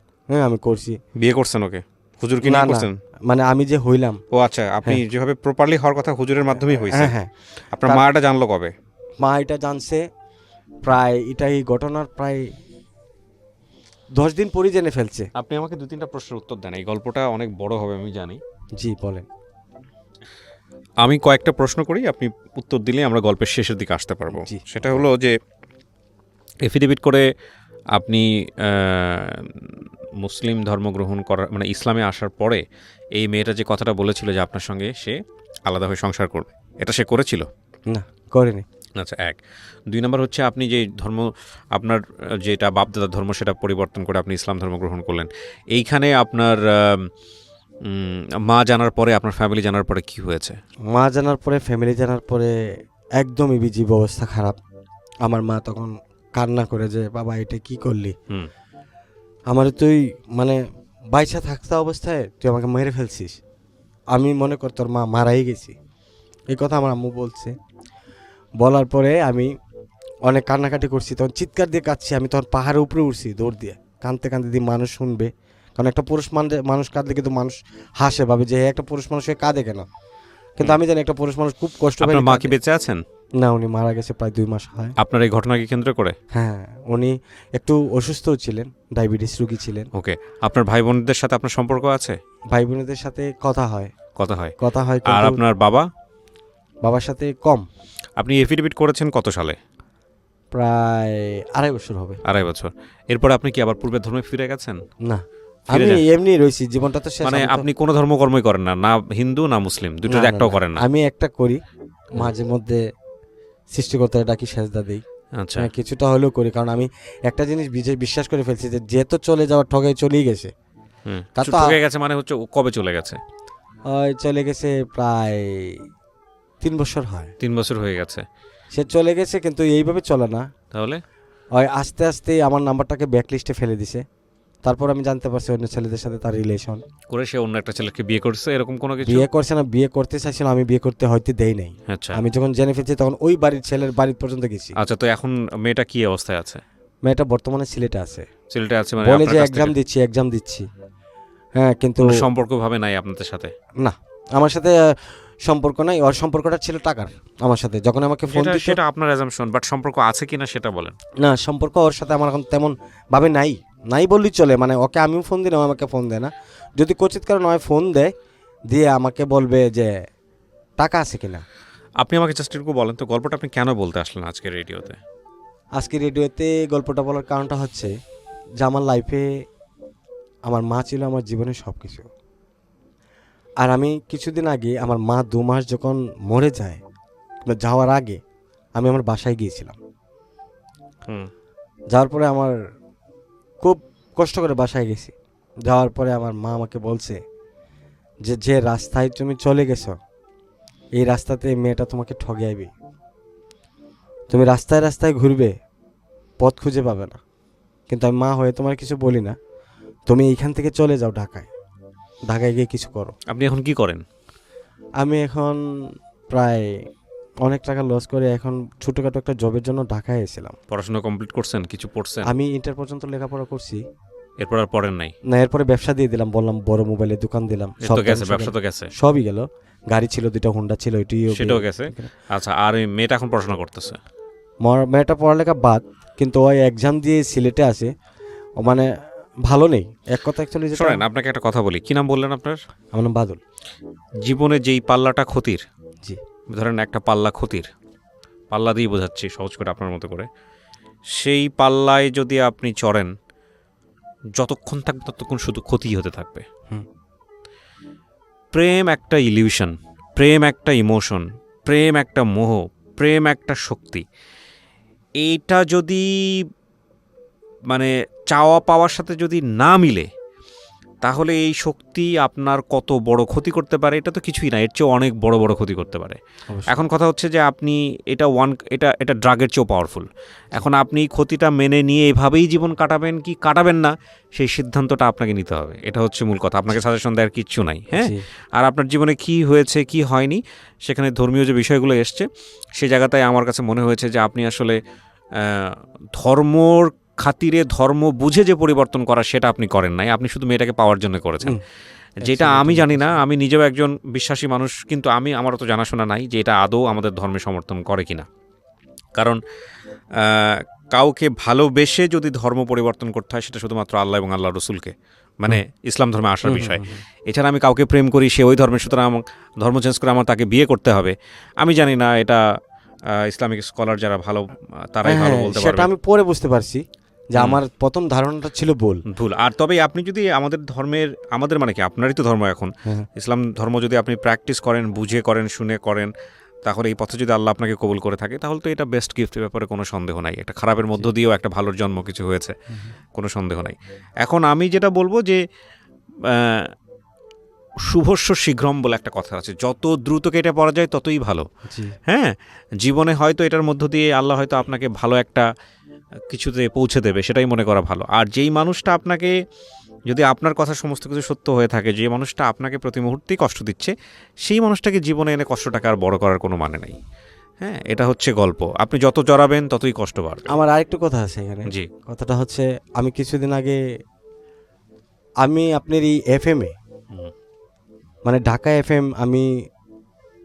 আমি করছি। বিয়ে করছেন ওকে? হুজুরকে না নিয়ে না, করছেন? মানে আমি যে হইলাম। ও আচ্ছা, আপনি যেভাবে প্রপারলি হওয়ার কথা হুজুরের মাধ্যমেই হয়েছে। হ্যাঁ। আপনার মা এটা জানলো কবে? মা এটা জানছে প্রায় এই ঘটনার প্রায় 10 দিন পরই জেনে ফেলছে। আপনি আমাকে 2-3টা প্রশ্নের উত্তর দেন, এই গল্পটা অনেক বড় হবে আমি জানি। জি বলেন। আমি কয়েকটা প্রশ্ন করি, আপনি উত্তর দিলে আমরা গল্পের শেষের দিকে আসতে পারবো। জি। সেটা হলো যে এফিডেভিট করে আপনি মুসলিম ধর্ম গ্রহণ করার মানে ইসলামে আসার পরে এই মেয়েটা যে কথাটা বলেছিল যে আপনার সঙ্গে সে আলাদা হয়ে সংসার করবে, এটা সে করেছিল? না, করেনি। আচ্ছা, 1। 2 নম্বর হচ্ছে আপনি যে ধর্ম, আপনার যেটা বাপদাদার ধর্ম সেটা পরিবর্তন করে আপনি ইসলাম ধর্ম গ্রহণ করলেন। এইখানে আপনার মা জানার পরে, আপনার ফ্যামিলি জানার পরে কি হয়েছে? মা জানার পরে, ফ্যামিলি জানার পরে একদমই বিজীব অবস্থা খারাপ। আমার মা তখন কান্না করে যে বাবা এটা কি করলি, আমার তুই মানে বাইসা থাকতে অবস্থায় তুই আমাকে মেরে ফেলছিস। আমি মনে কর তোর মা মারাই গেছি, এই কথা আমার আম্মু বলছে। বলার পরে আমি অনেক কান্নাকাটি করছি, তখন চিৎকার দিয়ে কাঁদছি। আমি তখন পাহাড়ের উপরে উঠছি দৌড় দিয়ে, কাঁদতে কাঁদতে দিয়ে মানুষ শুনবে, কারণ একটা পুরুষ মানুষ কাঁদলে কিন্তু মানুষ হাসে, ভাবে যে একটা পুরুষ মানুষ কাঁদে কেন, কিন্তু আমি জানি একটা পুরুষ মানুষ খুব কষ্ট পায়। আপনার মা কি বেঁচে আছেন? না, উনি মারা গেছে প্রায় 2 মাস হয়। আপনার এই ঘটনাকে কেন্দ্র করে? হ্যাঁ, উনি একটু অসুস্থও ছিলেন, ডায়াবেটিস রোগী ছিলেন। ওকে, আপনার ভাই বোনদের সাথে আপনার সম্পর্ক আছে? ভাই বোনেদের সাথে কথা হয়। আর কিন্তু আপনার বাবা? বাবার সাথে কম। আপনি এফিডেভিট করেছেন কত সালে? প্রায় 2.5 বছর হবে। 2.5 বছর। এরপর আপনি কি আবার পূর্বের ধর্মে ফিরে গেছেন? না, ফিরে আমি যান। এমনি রয়েছি, জীবনটা তো শেষ। মানে আপনি কোনো ধর্মকর্মই করেন না, না হিন্দু না মুসলিম, দুটোর একটাও করেন না? আমি একটা করি, মাঝে মধ্যে সৃষ্টিকর্তার ডাকি সেজদা দেই। আচ্ছা, কিছুটা হলেও করি, কারণ আমি একটা জিনিস বিশ্বাস করে ফেলছি যে যেহেতু চলে যাওয়ার ঠগাই চলেই গেছে। চলে গেছে মানে হচ্ছে ও কবে চলে গেছে? ওই চলে গেছে প্রায় 3 বছর হয়। 3 বছর হয়ে গেছে। সে চলে গেছে, কিন্তু এইভাবে চলে না। তাহলে ওই আস্তে আস্তে আমার নাম্বারটাকে ব্যাকলিস্টে ফেলে দিছে। তারপর আমি জানতে পারছি অন্য ছেলেদের সাথে তার রিলেশন করে সে অন্য একটা ছেলেকে বিয়ে করছে, এরকম কোনো কিছু? বিয়ে করছে না, বিয়ে করতে চাইছিল, আমি বিয়ে করতে হয়তো দেই নাই। আচ্ছা, আমি যখন জেনে ফেলছি তখন ওই বাড়ির ছেলের বাড়ি পর্যন্ত গেছি। আচ্ছা। তো এখন মেয়েটা কি অবস্থায় আছে? মেয়েটা বর্তমানে সিলেটে আছে, ছেলেটা আছে মানে বলে আপনার যে কাছ এক্সাম দিচ্ছি। হ্যাঁ, কিন্তু কোনো সম্পর্ক ভাবে নাই আপনাদের সাথে? না, আমার সাথে সম্পর্ক নাই। ওর সম্পর্কটা ছিল টাকার আমার সাথে। যখন আমাকে ফোন দিত, সেটা আপনার অ্যাজাম্পশন, বাট সম্পর্ক আছে কিনা সেটা বলেন। না, সম্পর্ক ওর সাথে আমার এখন তেমন ভাবে নাই বললেই চলে। মানে ওকে আমিও ফোন দিই না, ও আমাকে ফোন দেয় না। যদি কচিত কারণ হয় ফোন দেয়, দিয়ে আমাকে বলবে যে টাকা আছে কিনা। আপনি আমাকে জাস্ট একটু বলেন তো, গল্পটা আপনি কেন বলতে আসলেন আজকে রেডিওতে? আজকে রেডিওতে গল্পটা বলার কারণটা হচ্ছে যে আমার লাইফে আমার মা ছিল আমার জীবনের সব কিছু। আর আমি কিছুদিন আগে আমার মা 2 মাস যখন মরে যায়, যাওয়ার আগে আমি আমার বাসায় গিয়েছিলাম। যাওয়ার পরে আমার খুব কষ্ট করে বাসায় গেছি। যাওয়ার পরে আমার মা আমাকে বলছে যে রাস্তায় তুমি চলে গেছো, এই রাস্তাতে মেয়েটা তোমাকে ঠগে আইবে। তুমি রাস্তায় রাস্তায় ঘুরবে, পথ খুঁজে পাবে না। কিন্তু আমি মা হয়ে তোমার কিছু বলি না, তুমি এইখান থেকে চলে যাও ঢাকায় গিয়ে কিছু করো। আপনি এখন কি করেন? আমি এখন প্রায় অনেক টাকা লস করে এখন ছোটোখাটো একটা জবের জন্য ঢাকায় এসেছিলাম। পড়াশোনা কমপ্লিট করছেন, কিছু পড়ছেন? আমি ইন্টার পর্যন্ত লেখাপড়া করছি। এরপর আর পড়েন নাই? না, এরপরে ব্যবসা দিয়ে দিলাম, বললাম বড় মোবাইলের দোকান দিলাম। সব গেছে, ব্যবসা তো গেছে, সবই গেল। গাড়ি ছিল 2টা হুন্ডা ছিল, সেটাও গেছে। আচ্ছা, আর ওই মেয়েটা এখন পড়াশোনা করতেছে? মেয়েটা পড়ালেখা বাদ, কিন্তু ওই এক্সাম দিয়ে সিলেটে আসে। ও মানে ভালো নেই, এক কথা। অ্যাকচুয়ালি শোনেন, আপনাকে একটা কথা বলি। কি নাম বললেন আপনার? আমার নাম বাদল। জীবনে যেই পাল্লাটা ক্ষতির, জি, ধরেন একটা পাল্লা ক্ষতির, পাল্লা দিয়ে বোঝাচ্ছি সহজ করে আপনার মতো করে, সেই পাল্লায় যদি আপনি চড়েন, যতক্ষণ থাকবে ততক্ষণ শুধু ক্ষতিই হতে থাকবে। প্রেম একটা ইলিউশন, প্রেম একটা ইমোশন, প্রেম একটা মোহ, প্রেম একটা শক্তি। এইটা যদি মানে চাওয়া পাওয়ার সাথে যদি না মিলে, তাহলে এই শক্তি আপনার কত বড় ক্ষতি করতে পারে, এটা তো কিছুই না, এর চেয়েও অনেক বড় বড় ক্ষতি করতে পারে। অবশ্যই। এখন কথা হচ্ছে যে আপনি এটা ড্রাগের চেয়েও পাওয়ারফুল। এখন আপনি ক্ষতিটা মেনে নিয়ে এভাবেই জীবন কাটাবেন কি কাটাবেন না, সেই সিদ্ধান্তটা আপনাকে নিতে হবে। এটা হচ্ছে মূল কথা। আপনাকে সাজেশন দেওয়ার কিচ্ছু নাই, হ্যাঁ। জি। আর আপনার জীবনে কি হয়েছে কি হয়নি, সেখানে ধর্মীয় যে বিষয়গুলো এসছে, সেই জায়গাটায় আমার কাছে মনে হয়েছে যে আপনি আসলে ধর্মর খাতিরে, ধর্ম বুঝে যে পরিবর্তন করা, সেটা আপনি করেন নাই। আপনি শুধু মেয়েটাকে পাওয়ার জন্য করেছেন, যেটা আমি জানি না। আমি নিজেও একজন বিশ্বাসী মানুষ, কিন্তু আমারও তো জানাশোনা নাই যে এটা আদৌ আমাদের ধর্মে সমর্থন করে কিনা। কারণ কাউকে ভালোবেসে যদি ধর্ম পরিবর্তন করতে হয়, সেটা শুধুমাত্র আল্লাহ এবং আল্লাহ রসুলকে, মানে ইসলাম ধর্মে আসার বিষয়। এছাড়া আমি কাউকে প্রেম করি, সে ওই ধর্মের, সুতরাং ধর্ম চেঞ্জ করে আমার তাকে বিয়ে করতে হবে, আমি জানি না। এটা ইসলামিক স্কলার যারা ভালো, তারাই ভালো বলতে সেটা পারবে। আমি পরে বুঝতে পারছি যে আমার প্রথম ধারণাটা ছিল ভুল। আর তবে আপনি যদি আমাদের মানে কি, আপনারই তো ধর্ম এখন, ইসলাম ধর্ম যদি আপনি প্র্যাকটিস করেন, বুঝে করেন, শুনে করেন, তাহলে এই পথে যদি আল্লাহ আপনাকে কবুল করে থাকে, তাহলে তো এটা বেস্ট গিফটের ব্যাপারে কোনো সন্দেহ নাই। একটা খারাপের মধ্য দিয়েও একটা ভালোর জন্ম কিছু হয়েছে, কোনো সন্দেহ নাই। এখন আমি যেটা বলবো যে শুভস্য শীঘ্রম বলে একটা কথা আছে, যত দ্রুত কেটে পড়া যায় ততই ভালো। হ্যাঁ, জীবনে হয়তো এটার মধ্য দিয়ে আল্লাহ হয়তো আপনাকে ভালো একটা কিছুতে পৌঁছে দেবে, সেটাই মনে করা ভালো। আর যেই মানুষটা আপনাকে, যদি আপনার কথা সমস্ত কিছু সত্য হয়ে থাকে, যে মানুষটা আপনাকে প্রতি মুহূর্তেই কষ্ট দিচ্ছে, সেই মানুষটাকে জীবনে এনে কষ্টটাকে আর বড় করার কোনো মানে নেই। হ্যাঁ, এটা হচ্ছে গল্প। আপনি যত জড়াবেন ততই কষ্ট বাড়বে। আমার আরেকটু কথা আছে এখানে। জি। কথাটা হচ্ছে, আমি কিছুদিন আগে আপনার এই FM এ, মানে ঢাকা FM, আমি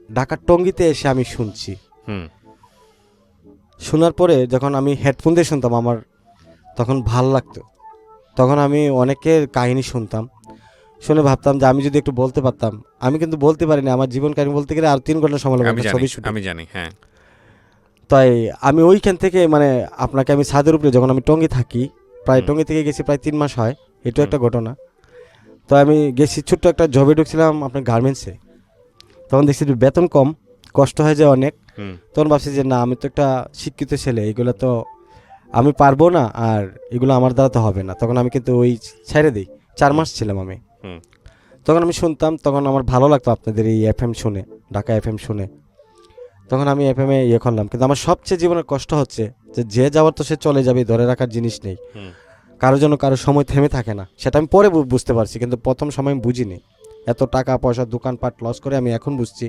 ঢাকার টঙ্গীতে এসে আমি শুনছি। শোনার পরে যখন আমি হেডফোন দিয়ে শুনতাম, আমার তখন ভাল লাগতো। তখন আমি অনেকের কাহিনী শুনতাম, শুনে ভাবতাম যে আমি যদি একটু বলতে পারতাম। আমি কিন্তু বলতে পারিনি। আমার জীবন কাহিনী বলতে গেলে আর 3 ঘন্টা সময় লাগবে ছবি শুটে। আমি জানি, হ্যাঁ। তাই আমি ওইখান থেকে, মানে আপনাকে আমি ছাদের উপরে, যখন আমি টঙ্গী থাকি, প্রায় টঙ্গী থেকে গেছি প্রায় 3 মাস হয়, এটাও একটা ঘটনা। তো আমি গেছি, ছোট্ট একটা জবে ঢুকছিলাম আপনার গার্মেন্টসে। তখন দেখছি যে বেতন কম, কষ্ট হয়ে যায় অনেক। তখন ভাবছি যে না, আমি তো একটা শিক্ষিত ছেলে, এগুলো তো আমি পারবো না, আর এগুলো আমার দ্বারা তো হবে না। তখন আমি কিন্তু ওই ছেড়ে দিই। 4 মাস ছিলাম আমি। তখন আমি শুনতাম, তখন আমার ভালো লাগতো আপনাদের এই FM শুনে, ঢাকা FM শুনে। তখন আমি FM এ করলাম। কিন্তু আমার সবচেয়ে জীবনের কষ্ট হচ্ছে যে যাওয়ার তো সে চলে যাবে, ধরে রাখার জিনিস নেই, কারোর জন্য কারো সময় থেমে থাকে না। সেটা আমি পরে বুঝতে পারছি, কিন্তু প্রথম সময় আমি বুঝিনি। এত টাকা পয়সা, দোকানপাট লস করে আমি এখন বুঝছি,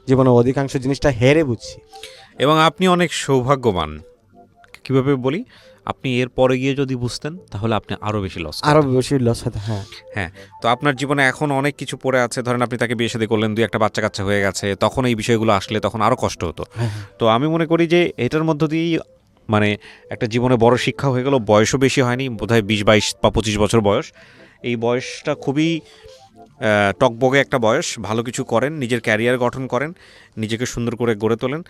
জীবনের অধিকাংশ জিনিসটা হেরে বুঝছি। এবং আপনি অনেক সৌভাগ্যবান। কিভাবে বলি, আপনি এর পরে গিয়ে যদি বুঝতেন, তাহলে আপনি আরও বেশি লস হতো। হ্যাঁ, তো আপনার জীবনে এখন অনেক কিছু পড়ে আছে। ধরেন আপনি তাকে বিয়ে শাদী করলেন, 2-1 বাচ্চা কাচ্চা হয়ে গেছে, তখন এই বিষয়গুলো আসলে তখন আরও কষ্ট হতো। তো আমি মনে করি যে এটার মধ্য দিয়েই মানে একটা জীবনে বড় শিক্ষা হয়ে গেল। বয়সও বেশি হয়নি, বোধহয় 20-22 বা 25 বছর বয়স। এই বয়সটা খুবই টকবগে একটা বয়স। ভালো কিছু করেন, নিজের ক্যারিয়ার গঠন করেন, নিজেকে সুন্দর করে গড়ে তোলেন।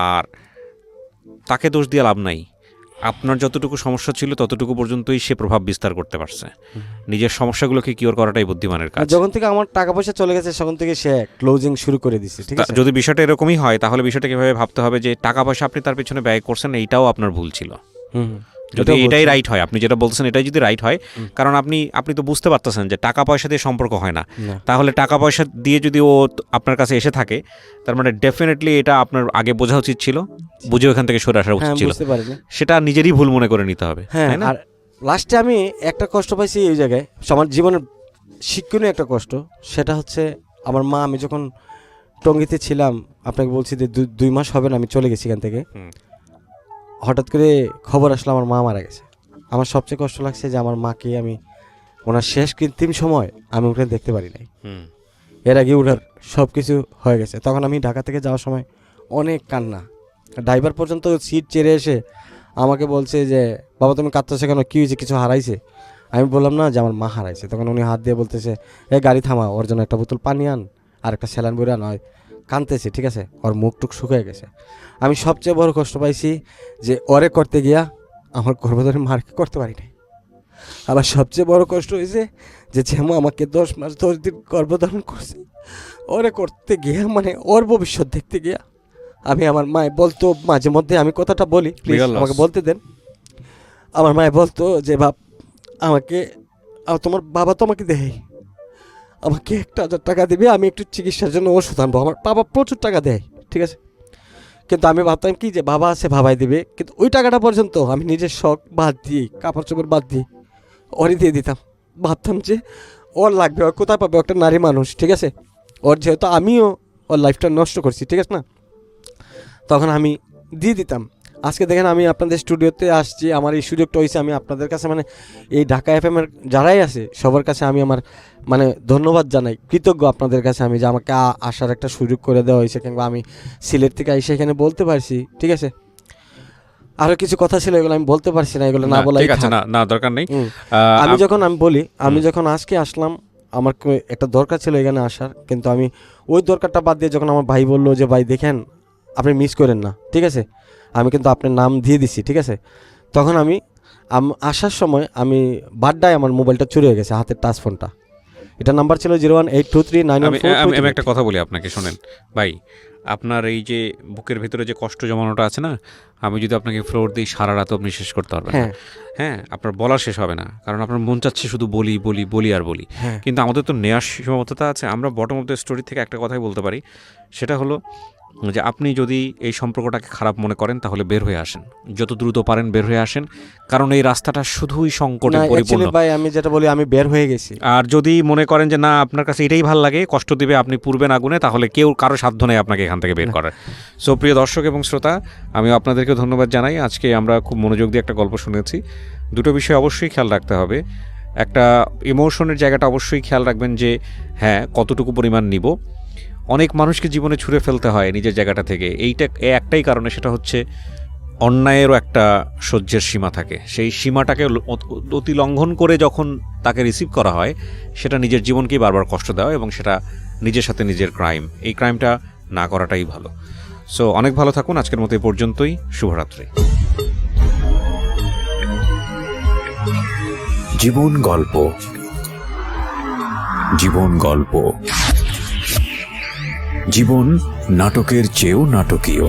আর তাকে দোষ দিয়ে লাভ নাই। আপনার যতটুকু সমস্যা ছিল ততটুকু পর্যন্তই সে প্রভাব বিস্তার করতে পারছে। নিজের সমস্যাগুলোকে কিওর করাটাই বুদ্ধিমানের কাজ। যখন থেকে আমার টাকা পয়সা চলে গেছে, তখন থেকে সে ক্লোজিং শুরু করে দিচ্ছে। ঠিক আছে, যদি বিষয়টা এরকমই হয়, তাহলে বিষয়টা কিভাবে ভাবতে হবে যে টাকা পয়সা আপনি তার পিছনে ব্যয় করছেন, এইটাও আপনার ভুল ছিল। যদি এটাই রাইট হয়, আপনি যেটা বলছেন এটাই যদি রাইট হয়, কারণ আপনি তো বুঝতে পারতেছেন যে টাকা পয়সা দিয়ে সম্পর্ক হয় না। তাহলে টাকা পয়সা দিয়ে যদি ও আপনার কাছে এসে থাকে, তার মানে ডেফিনেটলি এটা আপনার আগে বোঝা উচিত ছিল, বুঝে ওখান থেকে সরে আসা উচিত ছিল। সেটা নিজেরই ভুল মনে করে নিতে হবে। হ্যাঁ, আর লাস্টে আমি একটা কষ্ট পাইছি এই জায়গায়, আমার জীবনের শিক্ষণীয় একটা কষ্ট। সেটা হচ্ছে আমার মা, আমি যখন টঙ্গীতে ছিলাম, আপনাকে বলছি যে 2 মাস হবে না আমি চলে গেছি এখান থেকে। হঠাৎ করে খবর আসলো আমার মা মারা গেছে। আমার সবচেয়ে কষ্ট লাগছে যে আমার মাকে আমি, ওনার শেষ কৃত্রিম সময় আমি ওখানে দেখতে পারি নাই। এর আগে ওনার সব কিছু হয়ে গেছে। তখন আমি ঢাকা থেকে যাওয়ার সময় অনেক কান্না। ড্রাইভার পর্যন্ত সিট চেড়ে এসে আমাকে বলছে যে বাবা তুমি কাঁদতেছো কেন, কী হয়েছে, কিছু হারাইছে? আমি বললাম না যে আমার মা হারাইছে। তখন উনি হাত দিয়ে বলতেছে, গাড়ি থামা, ওর জন্য একটা বোতল পানি আন আর একটা স্যালাইন বইরা নয়। কাঁদতেছে, ঠিক আছে, ওর মুখ টুক শুকিয়ে গেছে। আমি সবচেয়ে বড় কষ্ট পাইছি যে ওরে করতে গিয়া আমার গর্ভধারণ মারকে করতে পারি নাই। আবার সবচেয়ে বড় কষ্ট হয়েছে যে যেমন আমাকে 10 মাস 10 দিন গর্ভধারণ করছে, ওরে করতে গিয়া, মানে ওর ভবিষ্যৎ দেখতে গিয়া আমি, আমার মায়ে বলতো মাঝে মধ্যে, আমি কথাটা বলি প্লিজ আমাকে বলতে দেন। আমার মায়ে বলতো যে বাপ, আমাকে আর তোমার বাবা তো আমাকে দেয়, আমাকে 1,000 টাকা দেবে, আমি একটু চিকিৎসার জন্য ওষুধ আনবো। আমার বাবা প্রচুর টাকা দেয়, ঠিক আছে। কিন্তু আমি ভাবতাম কি যে বাবা আছে, বাবাই দেবে, কিন্তু ওই টাকাটা পর্যন্ত আমি নিজের শখ বাদ দিয়ে, কাপড় চোপড় বাদ দিয়ে ওরই দিয়ে দিতাম। ভাবতাম যে ওর লাগবে, ওর কোথায় পাবে, একটা নারী মানুষ, ঠিক আছে। ওর যেহেতু আমিও ওর লাইফটা নষ্ট করছি, ঠিক আছে না, তখন আমি দিয়ে দিতাম। আজকে দেখেন আমি আপনাদের স্টুডিওতে আসছি, আমার এই সুযোগটা হয়েছে, আমি আপনাদের কাছে মানে এই ঢাকা এফএমের যারাই আছে সবার কাছে আমি আমার মানে ধন্যবাদ জানাই, কৃতজ্ঞ আপনাদের কাছে আমি, যে আমাকে আসার একটা সুযোগ করে দেওয়া হয়েছে, কিংবা আমি সিলেট থেকে এসে এখানে বলতে পারছি, ঠিক আছে। আরও কিছু কথা ছিল, এগুলো আমি বলতে পারছি না, এগুলো না বলাই ঠিক আছে, না দরকার নেই। আমি যখন আজকে আসলাম, আমার একটা দরকার ছিল এখানে আসার, কিন্তু আমি ওই দরকারটা বাদ দিয়ে যখন আমার ভাই বললো যে ভাই দেখেন আপনি মিস করেন না, ঠিক আছে, আমি কিন্তু আপনার নাম দিয়ে দিছি, ঠিক আছে, তখন আমি আসার সময় আমি বাড্ডায় আমার মোবাইলটা চুরি হয়ে গেছে, হাতের টাচ ফোনটা, এটা নাম্বার ছিল 01823914233। আমি একটা কথা বলি আপনাকে, শোনেন ভাই, আপনার এই যে বুকের ভিতরে যে কষ্ট জমানোটা আছে না, আমি যদি আপনাকে ফ্লোর দিই সারা রাত আপনি শেষ করতে পারবেন না। হ্যাঁ, আপনার বলা শেষ হবে না, কারণ আপনার মন চাচ্ছে শুধু বলি বলি বলি আর বলি। কিন্তু আমাদের তো নেওয়ার সীমাবদ্ধতা আছে। আমরা বটম অফ দ্য স্টোরি থেকে একটা কথাই বলতে পারি, সেটা হলো যে আপনি যদি এই সম্পর্কটাকে খারাপ মনে করেন তাহলে বের হয়ে আসেন, যত দ্রুত পারেন বের হয়ে আসেন, কারণ এই রাস্তাটা শুধুই সংকটে পরিপূর্ণ। ভাই আমি যেটা বলি, আমি বের হয়ে গেছি। আর যদি মনে করেন যে না আপনার কাছে এটাই ভালো লাগে, কষ্ট দিবে, আপনি পূর্বেন আগুনে, তাহলে কেউ কারো সাধ্য নেই আপনাকে এখান থেকে বের করার। সো প্রিয় দর্শক এবং শ্রোতা, আমি আপনাদেরকে ধন্যবাদ জানাই। আজকে আমরা খুব মনোযোগ দিয়ে একটা গল্প শুনেছি। দুটো বিষয় অবশ্যই খেয়াল রাখতে হবে। একটা ইমোশনের জায়গাটা অবশ্যই খেয়াল রাখবেন যে হ্যাঁ কতটুকু পরিমাণ নিব। অনেক মানুষকে জীবনে ছুঁড়ে ফেলতে হয় নিজের জায়গাটা থেকে, একটাই কারণে, সেটা হচ্ছে অন্যায়েরও একটা সহ্যের সীমা থাকে। সেই সীমাটাকে অতিলঙ্ঘন করে যখন তাকে রিসিভ করা হয়, সেটা নিজের জীবনকেই বারবার কষ্ট দেওয়া, এবং সেটা নিজের সাথে নিজের ক্রাইম। এই ক্রাইমটা না করাটাই ভালো। সো অনেক ভালো থাকুন, আজকের মতো এই পর্যন্তই। শুভরাত্রি। জীবন গল্প, জীবন গল্প, জীবন নাটকের চেয়েও নাটকীয়।